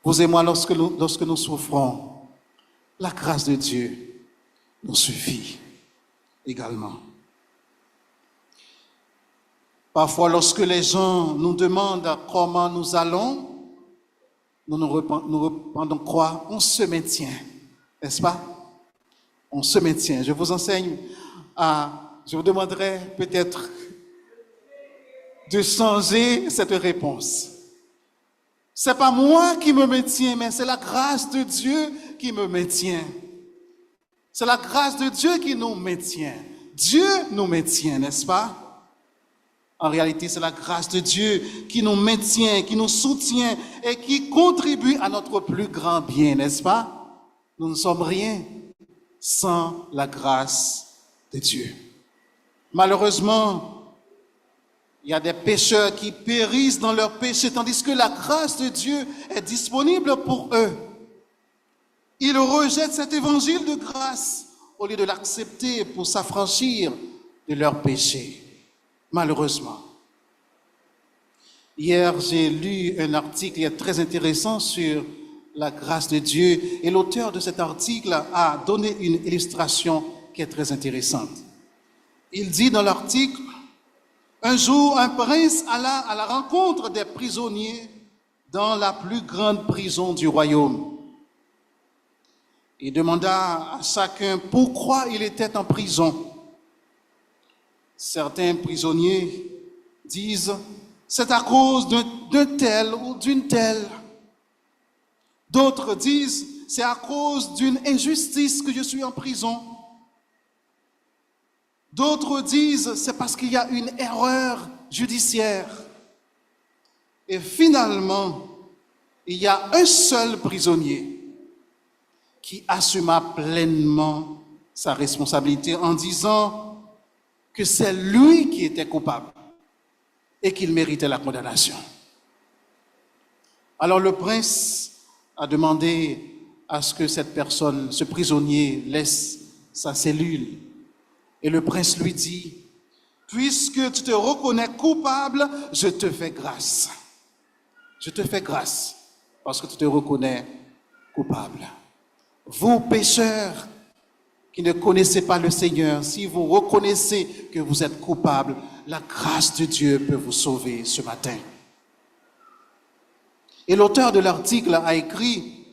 Vous et moi, lorsque nous souffrons, la grâce de Dieu nous suffit également. Parfois, lorsque les gens nous demandent comment nous allons, nous répondons quoi? On se maintient, n'est-ce pas? On se maintient. Je vous enseigne je vous demanderai peut-être de changer cette réponse. C'est pas moi qui me maintiens, mais c'est la grâce de Dieu qui me maintient. C'est la grâce de Dieu qui nous maintient. Dieu nous maintient, n'est-ce pas? En réalité, c'est la grâce de Dieu qui nous maintient, qui nous soutient et qui contribue à notre plus grand bien, n'est-ce pas? Nous ne sommes rien sans la grâce de Dieu. Malheureusement, il y a des pécheurs qui périssent dans leurs péchés, tandis que la grâce de Dieu est disponible pour eux. Ils rejettent cet évangile de grâce au lieu de l'accepter pour s'affranchir de leurs péchés. Malheureusement. Hier, j'ai lu un article très intéressant sur la grâce de Dieu et l'auteur de cet article a donné une illustration qui est très intéressante. Il dit dans l'article: un jour, un prince alla à la rencontre des prisonniers dans la plus grande prison du royaume. Il demanda à chacun pourquoi il était en prison. Certains prisonniers disent: c'est à cause d'un tel ou d'une telle. D'autres disent: c'est à cause d'une injustice que je suis en prison. D'autres disent: c'est parce qu'il y a une erreur judiciaire. Et finalement, il y a un seul prisonnier qui assuma pleinement sa responsabilité en disant que c'est lui qui était coupable et qu'il méritait la condamnation. Alors le prince a demandé à ce que cette personne, ce prisonnier, laisse sa cellule. Et le prince lui dit: puisque tu te reconnais coupable, je te fais grâce. Je te fais grâce parce que tu te reconnais coupable. Vous, pécheurs, qui ne connaissez pas le Seigneur, si vous reconnaissez que vous êtes coupable, la grâce de Dieu peut vous sauver ce matin. Et l'auteur de l'article a écrit: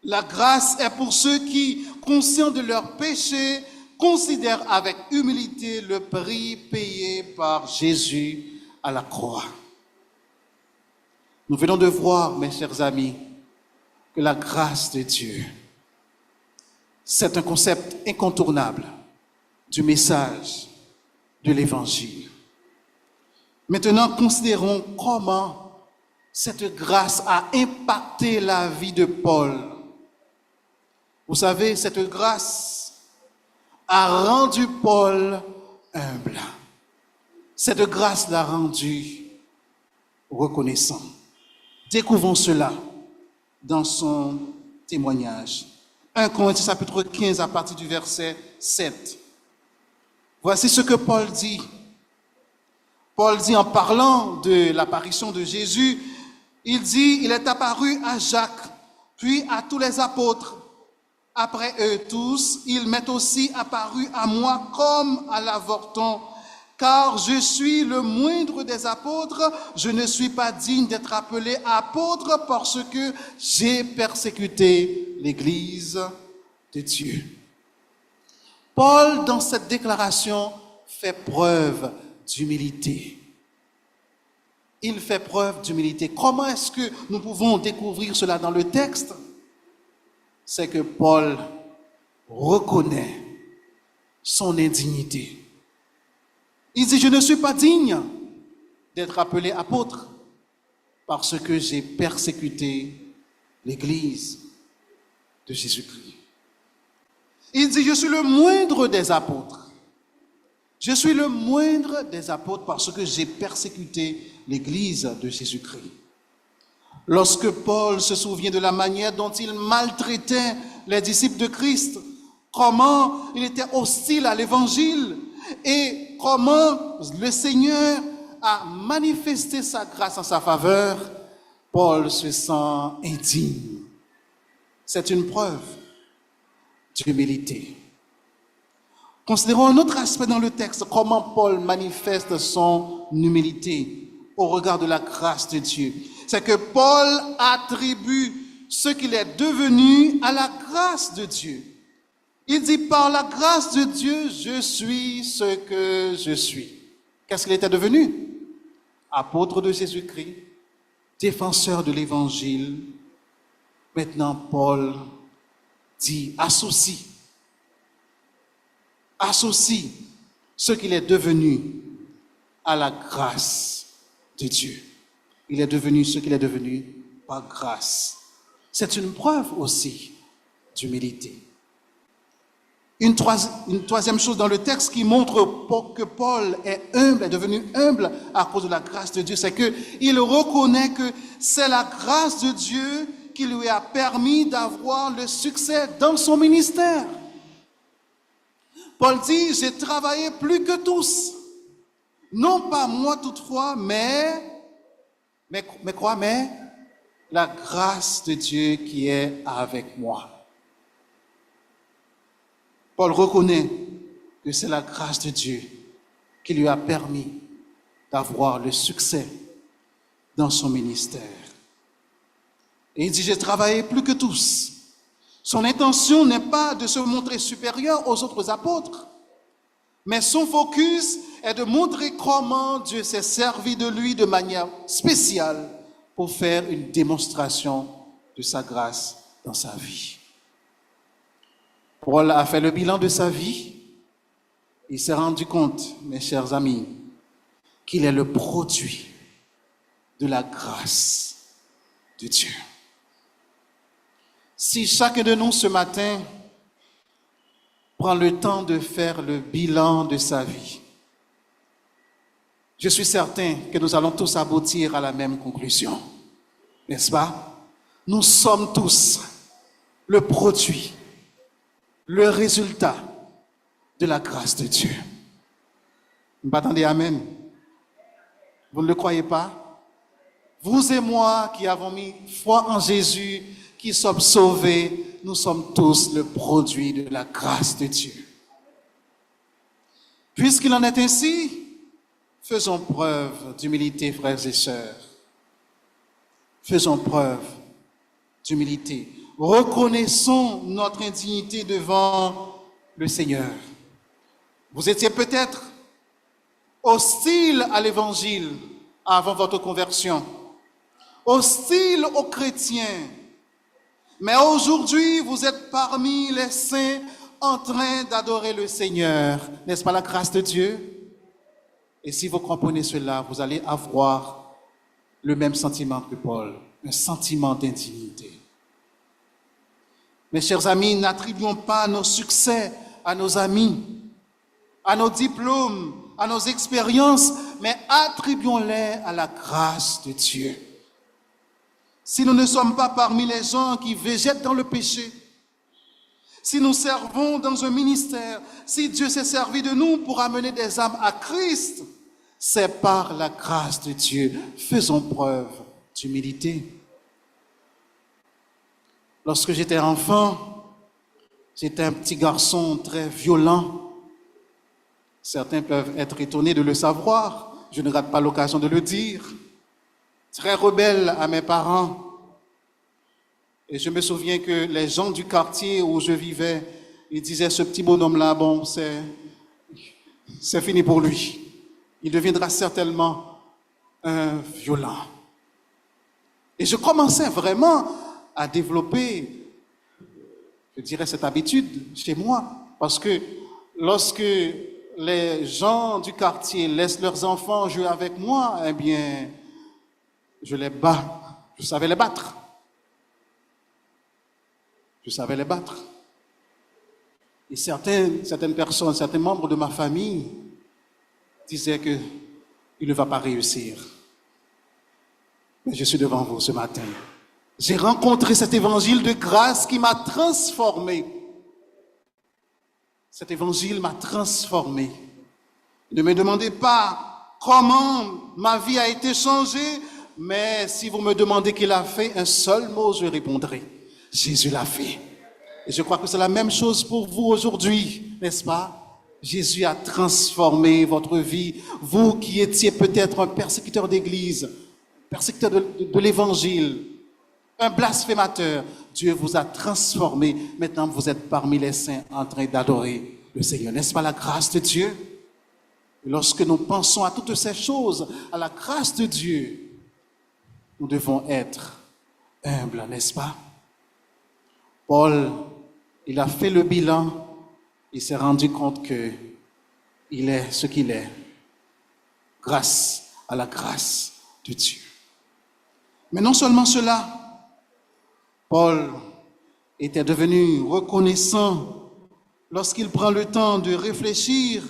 la grâce est pour ceux qui, conscients de leurs péchés, considèrent avec humilité le prix payé par Jésus à la croix. Nous venons de voir, mes chers amis, que la grâce de Dieu C'est un concept incontournable du message de l'Évangile. Maintenant, considérons comment cette grâce a impacté la vie de Paul. Vous savez, cette grâce a rendu Paul humble. Cette grâce l'a rendu reconnaissant. Découvrons cela dans son témoignage. 1 Corinthiens chapitre 15 à partir du verset 7. Voici ce que Paul dit. Paul dit en parlant de l'apparition de Jésus, il dit, il est apparu à Jacques, puis à tous les apôtres. Après eux tous, il m'est aussi apparu à moi comme à l'avorton, car je suis le moindre des apôtres, je ne suis pas digne d'être appelé apôtre parce que j'ai persécuté l'Église de Dieu. Paul, dans cette déclaration, fait preuve d'humilité. Il fait preuve d'humilité. Comment est-ce que nous pouvons découvrir cela dans le texte? C'est que Paul reconnaît son indignité. Il dit, je ne suis pas digne d'être appelé apôtre parce que j'ai persécuté l'Église de Jésus-Christ. Il dit, je suis le moindre des apôtres. Je suis le moindre des apôtres parce que j'ai persécuté l'Église de Jésus-Christ. Lorsque Paul se souvient de la manière dont il maltraitait les disciples de Christ, comment il était hostile à l'Évangile et comment le Seigneur a manifesté sa grâce en sa faveur, Paul se sent indigne. C'est une preuve d'humilité. Considérons un autre aspect dans le texte, comment Paul manifeste son humilité au regard de la grâce de Dieu. C'est que Paul attribue ce qu'il est devenu à la grâce de Dieu. Il dit, par la grâce de Dieu, je suis ce que je suis. Qu'est-ce qu'il était devenu? Apôtre de Jésus-Christ, défenseur de l'Évangile. Maintenant, Paul dit, associe ce qu'il est devenu à la grâce de Dieu. Il est devenu ce qu'il est devenu par grâce. C'est une preuve aussi d'humilité. Une troisième chose dans le texte qui montre que Paul est humble, est devenu humble à cause de la grâce de Dieu, c'est qu'il reconnaît que c'est la grâce de Dieu qui lui a permis d'avoir le succès dans son ministère. Paul dit, j'ai travaillé plus que tous. Non pas moi toutefois, mais la grâce de Dieu qui est avec moi. Paul reconnaît que c'est la grâce de Dieu qui lui a permis d'avoir le succès dans son ministère. Et il dit, j'ai travaillé plus que tous. Son intention n'est pas de se montrer supérieur aux autres apôtres, mais son focus est de montrer comment Dieu s'est servi de lui de manière spéciale pour faire une démonstration de sa grâce dans sa vie. Paul a fait le bilan de sa vie. Il s'est rendu compte, mes chers amis, qu'il est le produit de la grâce de Dieu. Si chacun de nous ce matin prend le temps de faire le bilan de sa vie, je suis certain que nous allons tous aboutir à la même conclusion, n'est-ce pas? Nous sommes tous le produit, le résultat de la grâce de Dieu. Vous m'attendez, amen? Vous ne le croyez pas? Vous et moi qui avons mis foi en Jésus, qui sommes sauvés, nous sommes tous le produit de la grâce de Dieu. Puisqu'il en est ainsi, faisons preuve d'humilité, frères et sœurs. Faisons preuve d'humilité. Reconnaissons notre indignité devant le Seigneur. Vous étiez peut-être hostile à l'Évangile avant votre conversion, hostile aux chrétiens. Mais aujourd'hui, vous êtes parmi les saints en train d'adorer le Seigneur. N'est-ce pas la grâce de Dieu? Et si vous comprenez cela, vous allez avoir le même sentiment que Paul, un sentiment d'intimité. Mes chers amis, n'attribuons pas nos succès à nos amis, à nos diplômes, à nos expériences, mais attribuons-les à la grâce de Dieu. Si nous ne sommes pas parmi les gens qui végètent dans le péché, si nous servons dans un ministère, si Dieu s'est servi de nous pour amener des âmes à Christ, c'est par la grâce de Dieu. Faisons preuve d'humilité. Lorsque j'étais enfant, j'étais un petit garçon très violent. Certains peuvent être étonnés de le savoir. Je ne rate pas l'occasion de le dire. Très rebelle à mes parents. Et je me souviens que les gens du quartier où je vivais, ils disaient, ce petit bonhomme-là, bon, c'est fini pour lui. Il deviendra certainement un violent. Et je commençais vraiment à développer, je dirais, cette habitude chez moi. Parce que lorsque les gens du quartier laissent leurs enfants jouer avec moi, eh bien, je les bats. Je savais les battre. Je savais les battre. Et certaines personnes, certains membres de ma famille disaient qu'il ne va pas réussir. Mais je suis devant vous ce matin. J'ai rencontré cet évangile de grâce qui m'a transformé. Cet évangile m'a transformé. Ne me demandez pas comment ma vie a été changée, mais si vous me demandez qu'il a fait un seul mot, je répondrai. Jésus l'a fait. Et je crois que c'est la même chose pour vous aujourd'hui, n'est-ce pas? Jésus a transformé votre vie. Vous qui étiez peut-être un persécuteur d'église, persécuteur de l'évangile, un blasphémateur, Dieu vous a transformé. Maintenant, vous êtes parmi les saints en train d'adorer le Seigneur. N'est-ce pas la grâce de Dieu? Et lorsque nous pensons à toutes ces choses, à la grâce de Dieu, nous devons être humbles, n'est-ce pas? Paul, il a fait le bilan, il s'est rendu compte que il est ce qu'il est, grâce à la grâce de Dieu. Mais non seulement cela, Paul était devenu reconnaissant lorsqu'il prend le temps de réfléchir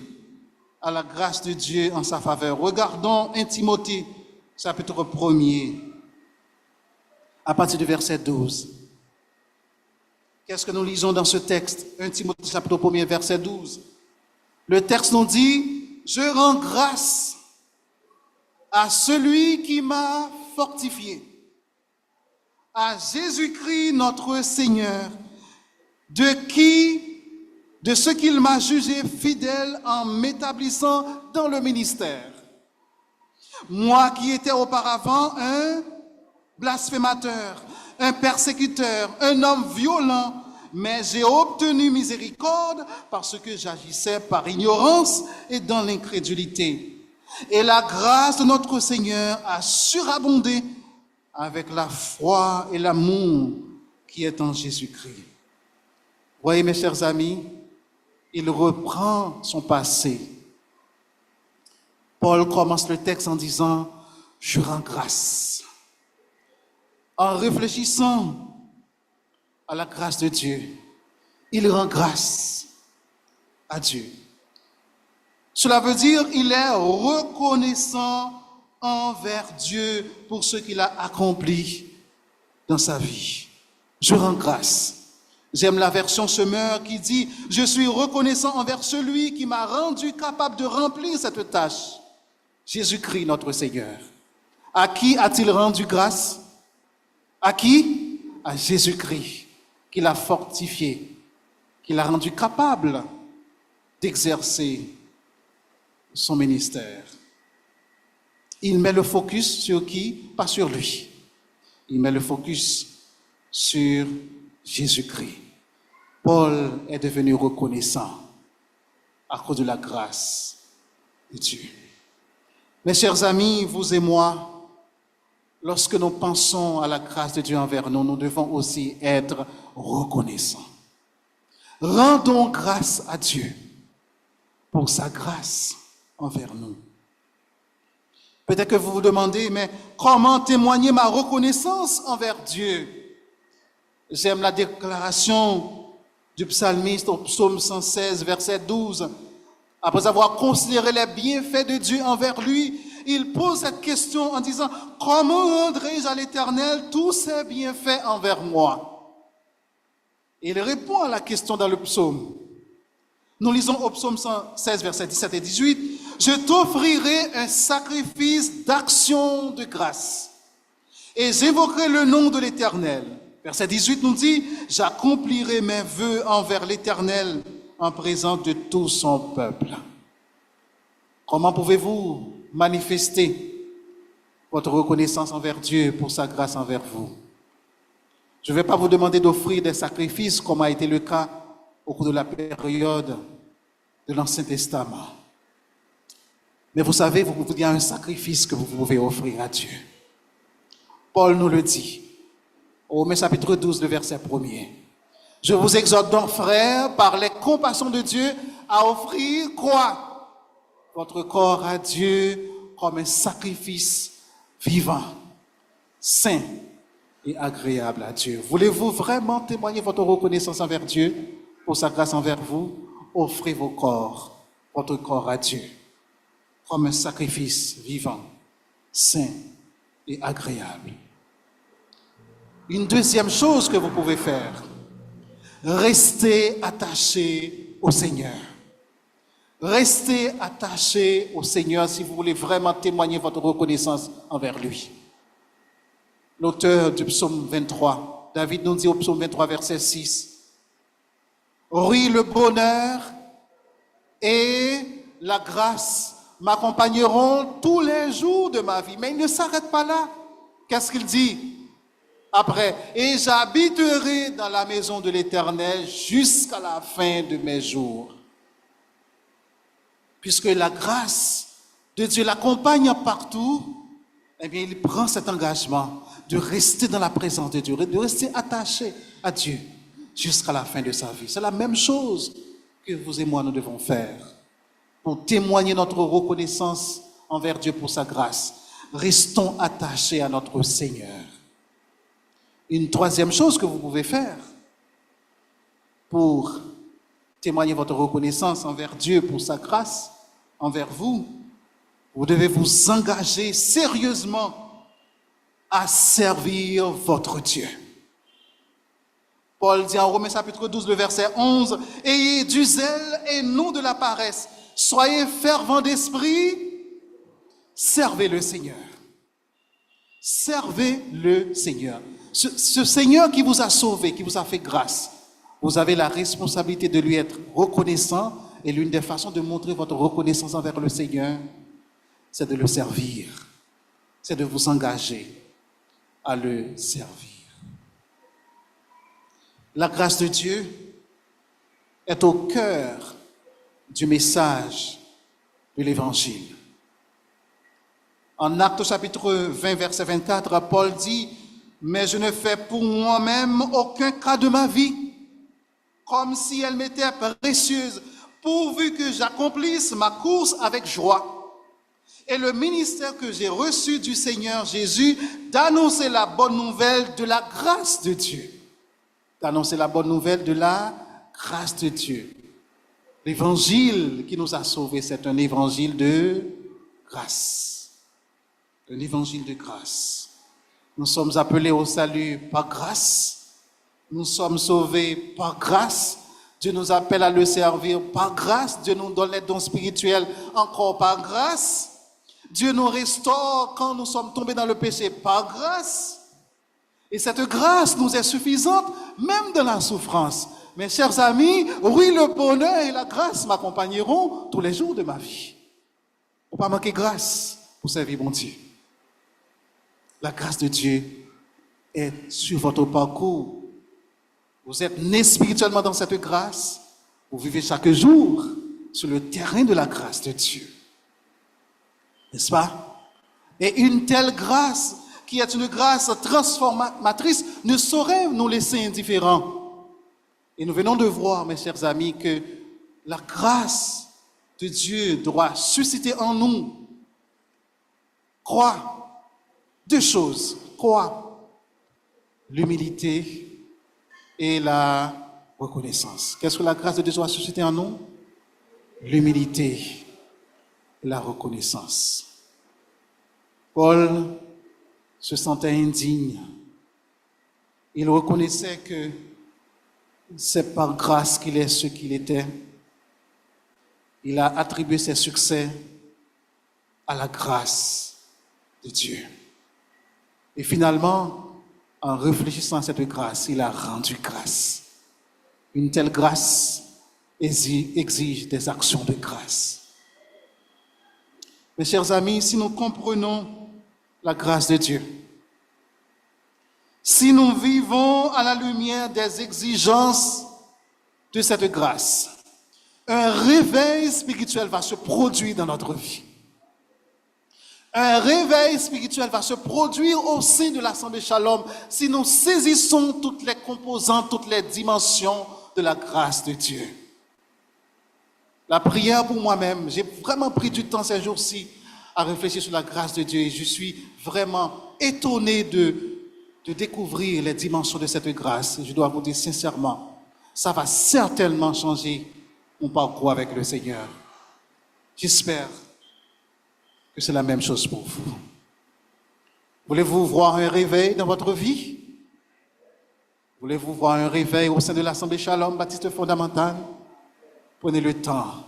à la grâce de Dieu en sa faveur. Regardons 1 Timothée, chapitre 1er, à partir du verset 12. Qu'est-ce que nous lisons dans ce texte? 1 Timothée, chapitre 1er, verset 12. Le texte nous dit, « Je rends grâce à celui qui m'a fortifié, à Jésus-Christ notre Seigneur, de ce qu'il m'a jugé fidèle en m'établissant dans le ministère. Moi qui étais auparavant un blasphémateur, un persécuteur, un homme violent, mais j'ai obtenu miséricorde parce que j'agissais par ignorance et dans l'incrédulité. Et la grâce de notre Seigneur a surabondé avec la foi et l'amour qui est en Jésus-Christ. » Voyez, mes chers amis, il reprend son passé. Paul commence le texte en disant, « Je rends grâce. » En réfléchissant à la grâce de Dieu, il rend grâce à Dieu. Cela veut dire qu'il est reconnaissant envers Dieu pour ce qu'il a accompli dans sa vie. Je rends grâce. J'aime la version Semeur qui dit « Je suis reconnaissant envers celui qui m'a rendu capable de remplir cette tâche. » Jésus-Christ, notre Seigneur. À qui a-t-il rendu grâce? À qui? À Jésus-Christ, qui l'a fortifié, qui l'a rendu capable d'exercer son ministère. Il met le focus sur qui? Pas sur lui. Il met le focus sur Jésus-Christ. Paul est devenu reconnaissant à cause de la grâce de Dieu. Mes chers amis, vous et moi, lorsque nous pensons à la grâce de Dieu envers nous, nous devons aussi être reconnaissants. Rendons grâce à Dieu pour sa grâce envers nous. Peut-être que vous vous demandez, mais comment témoigner ma reconnaissance envers Dieu? J'aime la déclaration du psalmiste au psaume 116, verset 12. Après avoir considéré les bienfaits de Dieu envers lui, il pose cette question en disant, comment rendrai-je à l'Éternel tous ses bienfaits envers moi? Et il répond à la question dans le psaume. Nous lisons au psaume 116, versets 17 et 18. Je t'offrirai un sacrifice d'action de grâce et j'évoquerai le nom de l'Éternel. Verset 18 nous dit, j'accomplirai mes vœux envers l'Éternel en présence de tout son peuple. Comment pouvez-vous manifester votre reconnaissance envers Dieu pour sa grâce envers vous? Je ne vais pas vous demander d'offrir des sacrifices comme a été le cas au cours de la période de l'Ancien Testament. Mais vous savez, il y a un sacrifice que vous pouvez offrir à Dieu. Paul nous le dit, au Romains chapitre 12, le verset 1er. Je vous exhorte donc, frères, par les compassions de Dieu, à offrir quoi? Votre corps à Dieu comme un sacrifice vivant, saint et agréable à Dieu. Voulez-vous vraiment témoigner votre reconnaissance envers Dieu pour sa grâce envers vous? Offrez votre corps à Dieu comme un sacrifice vivant, saint et agréable. Une deuxième chose que vous pouvez faire, restez attachés au Seigneur. Restez attachés au Seigneur si vous voulez vraiment témoigner votre reconnaissance envers lui. L'auteur du psaume 23, David nous dit au psaume 23, verset 6, oui, le bonheur et la grâce m'accompagneront tous les jours de ma vie. Mais il ne s'arrête pas là. Qu'est-ce qu'il dit après? Et j'habiterai dans la maison de l'Éternel jusqu'à la fin de mes jours. Puisque la grâce de Dieu l'accompagne partout, eh bien, il prend cet engagement de rester dans la présence de Dieu, de rester attaché à Dieu jusqu'à la fin de sa vie. C'est la même chose que vous et moi nous devons faire pour témoigner notre reconnaissance envers Dieu pour sa grâce. Restons attachés à notre Seigneur. Une troisième chose que vous pouvez faire pour témoigner votre reconnaissance envers Dieu pour sa grâce envers vous, vous devez vous engager sérieusement à servir votre Dieu. Paul dit en Romains chapitre 12, le verset 11, « Ayez du zèle et non de la paresse. Soyez fervents d'esprit, servez le Seigneur. » Servez le Seigneur. Ce Seigneur qui vous a sauvé, qui vous a fait grâce, vous avez la responsabilité de lui être reconnaissant, et l'une des façons de montrer votre reconnaissance envers le Seigneur, c'est de le servir, c'est de vous engager à le servir. La grâce de Dieu est au cœur du message de l'Évangile. En Actes chapitre 20, verset 24, Paul dit, « Mais je ne fais pour moi-même aucun cas de ma vie, comme si elle m'était précieuse, pourvu que j'accomplisse ma course avec joie. Et le ministère que j'ai reçu du Seigneur Jésus, d'annoncer la bonne nouvelle de la grâce de Dieu. » D'annoncer la bonne nouvelle de la grâce de Dieu. L'évangile qui nous a sauvés, c'est un évangile de grâce. Un évangile de grâce. Nous sommes appelés au salut par grâce. Nous sommes sauvés par grâce. Dieu nous appelle à le servir par grâce. Dieu nous donne les dons spirituels encore par grâce. Dieu nous restaure quand nous sommes tombés dans le péché par grâce. Et cette grâce nous est suffisante, même dans la souffrance. Mes chers amis, oui, le bonheur et la grâce m'accompagneront tous les jours de ma vie. Il ne faut pas manquer grâce pour servir mon Dieu. La grâce de Dieu est sur votre parcours. Vous êtes nés spirituellement dans cette grâce. Vous vivez chaque jour sur le terrain de la grâce de Dieu. N'est-ce pas? Et une telle grâce qui est une grâce transformatrice, ne saurait nous laisser indifférents. Et nous venons de voir, mes chers amis, que la grâce de Dieu doit susciter en nous, deux choses. L'humilité et la reconnaissance. Qu'est-ce que la grâce de Dieu doit susciter en nous? L'humilité et la reconnaissance. Paul se sentait indigne. Il reconnaissait que c'est par grâce qu'il est ce qu'il était. Il a attribué ses succès à la grâce de Dieu. Et finalement, en réfléchissant à cette grâce, il a rendu grâce. Une telle grâce exige des actions de grâce. Mes chers amis, si nous comprenons la grâce de Dieu, si nous vivons à la lumière des exigences de cette grâce, un réveil spirituel va se produire dans notre vie. Un réveil spirituel va se produire au sein de l'Assemblée Shalom si nous saisissons toutes les composantes, toutes les dimensions de la grâce de Dieu. La prière pour moi-même, j'ai vraiment pris du temps ces jours-ci à réfléchir sur la grâce de Dieu et je suis vraiment étonné de découvrir les dimensions de cette grâce. Et je dois vous dire sincèrement, ça va certainement changer mon parcours avec le Seigneur. J'espère que c'est la même chose pour vous. Voulez-vous voir un réveil dans votre vie? Voulez-vous voir un réveil au sein de l'Assemblée Shalom Baptiste Fondamentale? Prenez le temps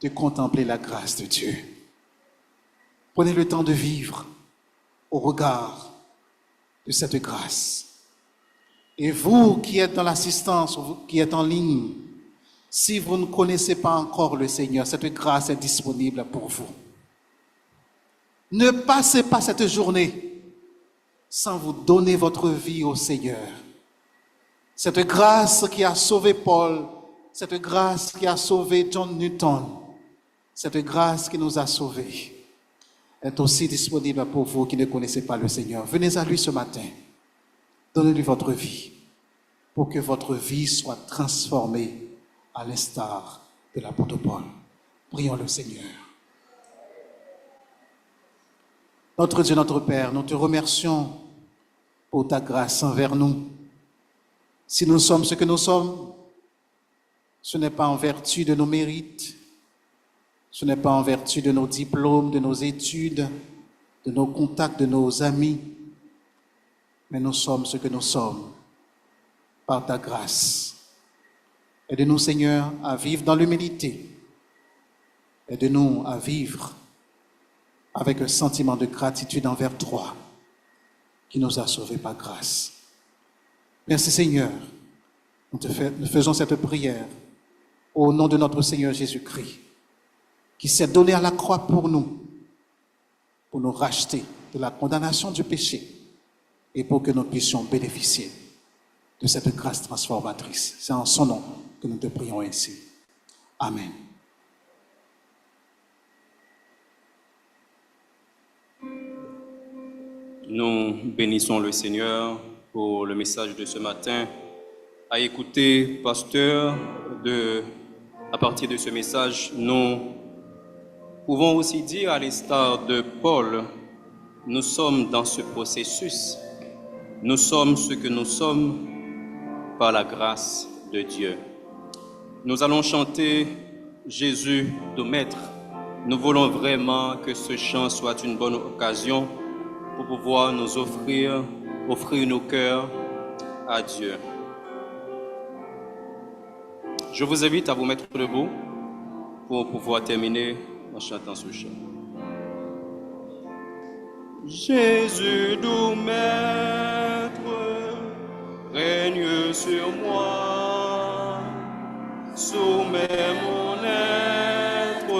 de contempler la grâce de Dieu. Prenez le temps de vivre au regard de cette grâce. Et vous qui êtes dans l'assistance, vous qui êtes en ligne, si vous ne connaissez pas encore le Seigneur, cette grâce est disponible pour vous. Ne passez pas cette journée sans vous donner votre vie au Seigneur. Cette grâce qui a sauvé Paul, cette grâce qui a sauvé John Newton, cette grâce qui nous a sauvés, est aussi disponible pour vous qui ne connaissez pas le Seigneur. Venez à lui ce matin. Donnez-lui votre vie pour que votre vie soit transformée à l'instar de l'apôtre Paul. Prions le Seigneur. Notre Dieu, notre Père, nous te remercions pour ta grâce envers nous. Si nous sommes ce que nous sommes, ce n'est pas en vertu de nos mérites, ce n'est pas en vertu de nos diplômes, de nos études, de nos contacts, de nos amis, mais nous sommes ce que nous sommes par ta grâce. Aide-nous, Seigneur, à vivre dans l'humilité. Aide-nous à vivre avec un sentiment de gratitude envers toi qui nous a sauvés par grâce. Merci, Seigneur. Nous faisons cette prière au nom de notre Seigneur Jésus-Christ, qui s'est donné à la croix pour nous racheter de la condamnation du péché et pour que nous puissions bénéficier de cette grâce transformatrice. C'est en son nom que nous te prions ainsi. Amen. Nous bénissons le Seigneur pour le message de ce matin. À écouter, pasteur, à partir de ce message, nous pouvons aussi dire, à l'instar de Paul, nous sommes dans ce processus. Nous sommes ce que nous sommes par la grâce de Dieu. Nous allons chanter Jésus, nos maîtres. Nous voulons vraiment que ce chant soit une bonne occasion pour pouvoir nous offrir nos cœurs à Dieu. Je vous invite à vous mettre debout pour pouvoir terminer en chantant ce chant. Jésus, doux maître, règne sur moi, soumets mon être,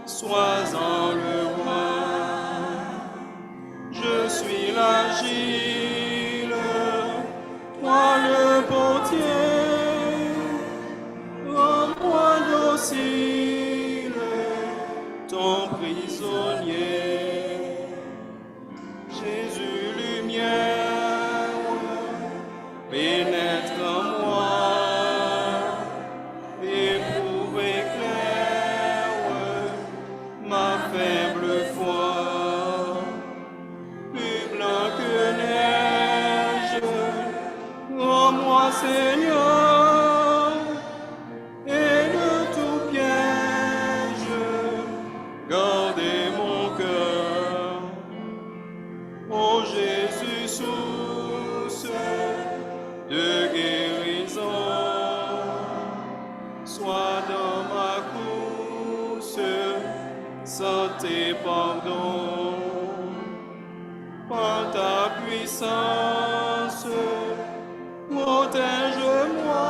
sois-en le roi. Je suis l'agile, toi le portier, rends-moi docile, ton prisonnier. Jésus pénètre en moi et prouve éclaire ma faible foi. Plus blanc que neige, rends-moi Seigneur, et de tout piège, gardez mon cœur. Ô Jésus, source de guérison, sois dans ma course, santé, pardon. Par ta puissance, protège-moi.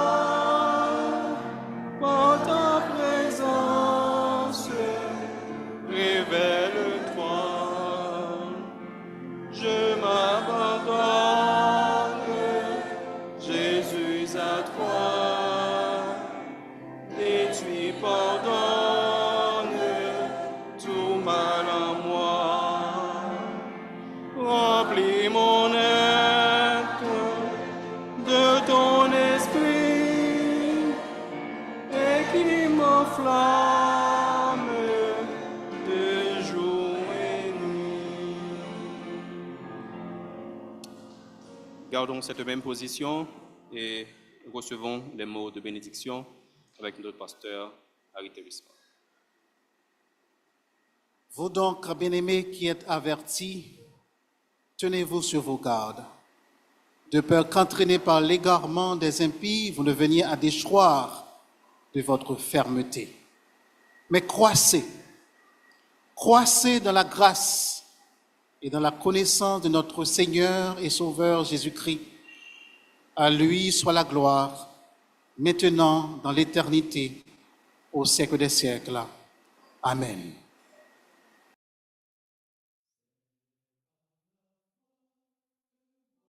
Par ta présence, révèle-toi. Je m'abandonne, Jésus, à toi, et tu pardonnes tout mal en moi. Remplis mon être de ton esprit et qui m'enflamme de jour et nuit. Gardons cette même position et recevons les mots de bénédiction avec notre pasteur Arité Wisman. Vous donc, bien-aimés qui êtes avertis, tenez-vous sur vos gardes, de peur qu'entraînés par l'égarement des impies, vous ne veniez à déchoir de votre fermeté. Mais croissez dans la grâce et dans la connaissance de notre Seigneur et Sauveur Jésus-Christ. À lui soit la gloire, maintenant, dans l'éternité, au siècle des siècles. Amen.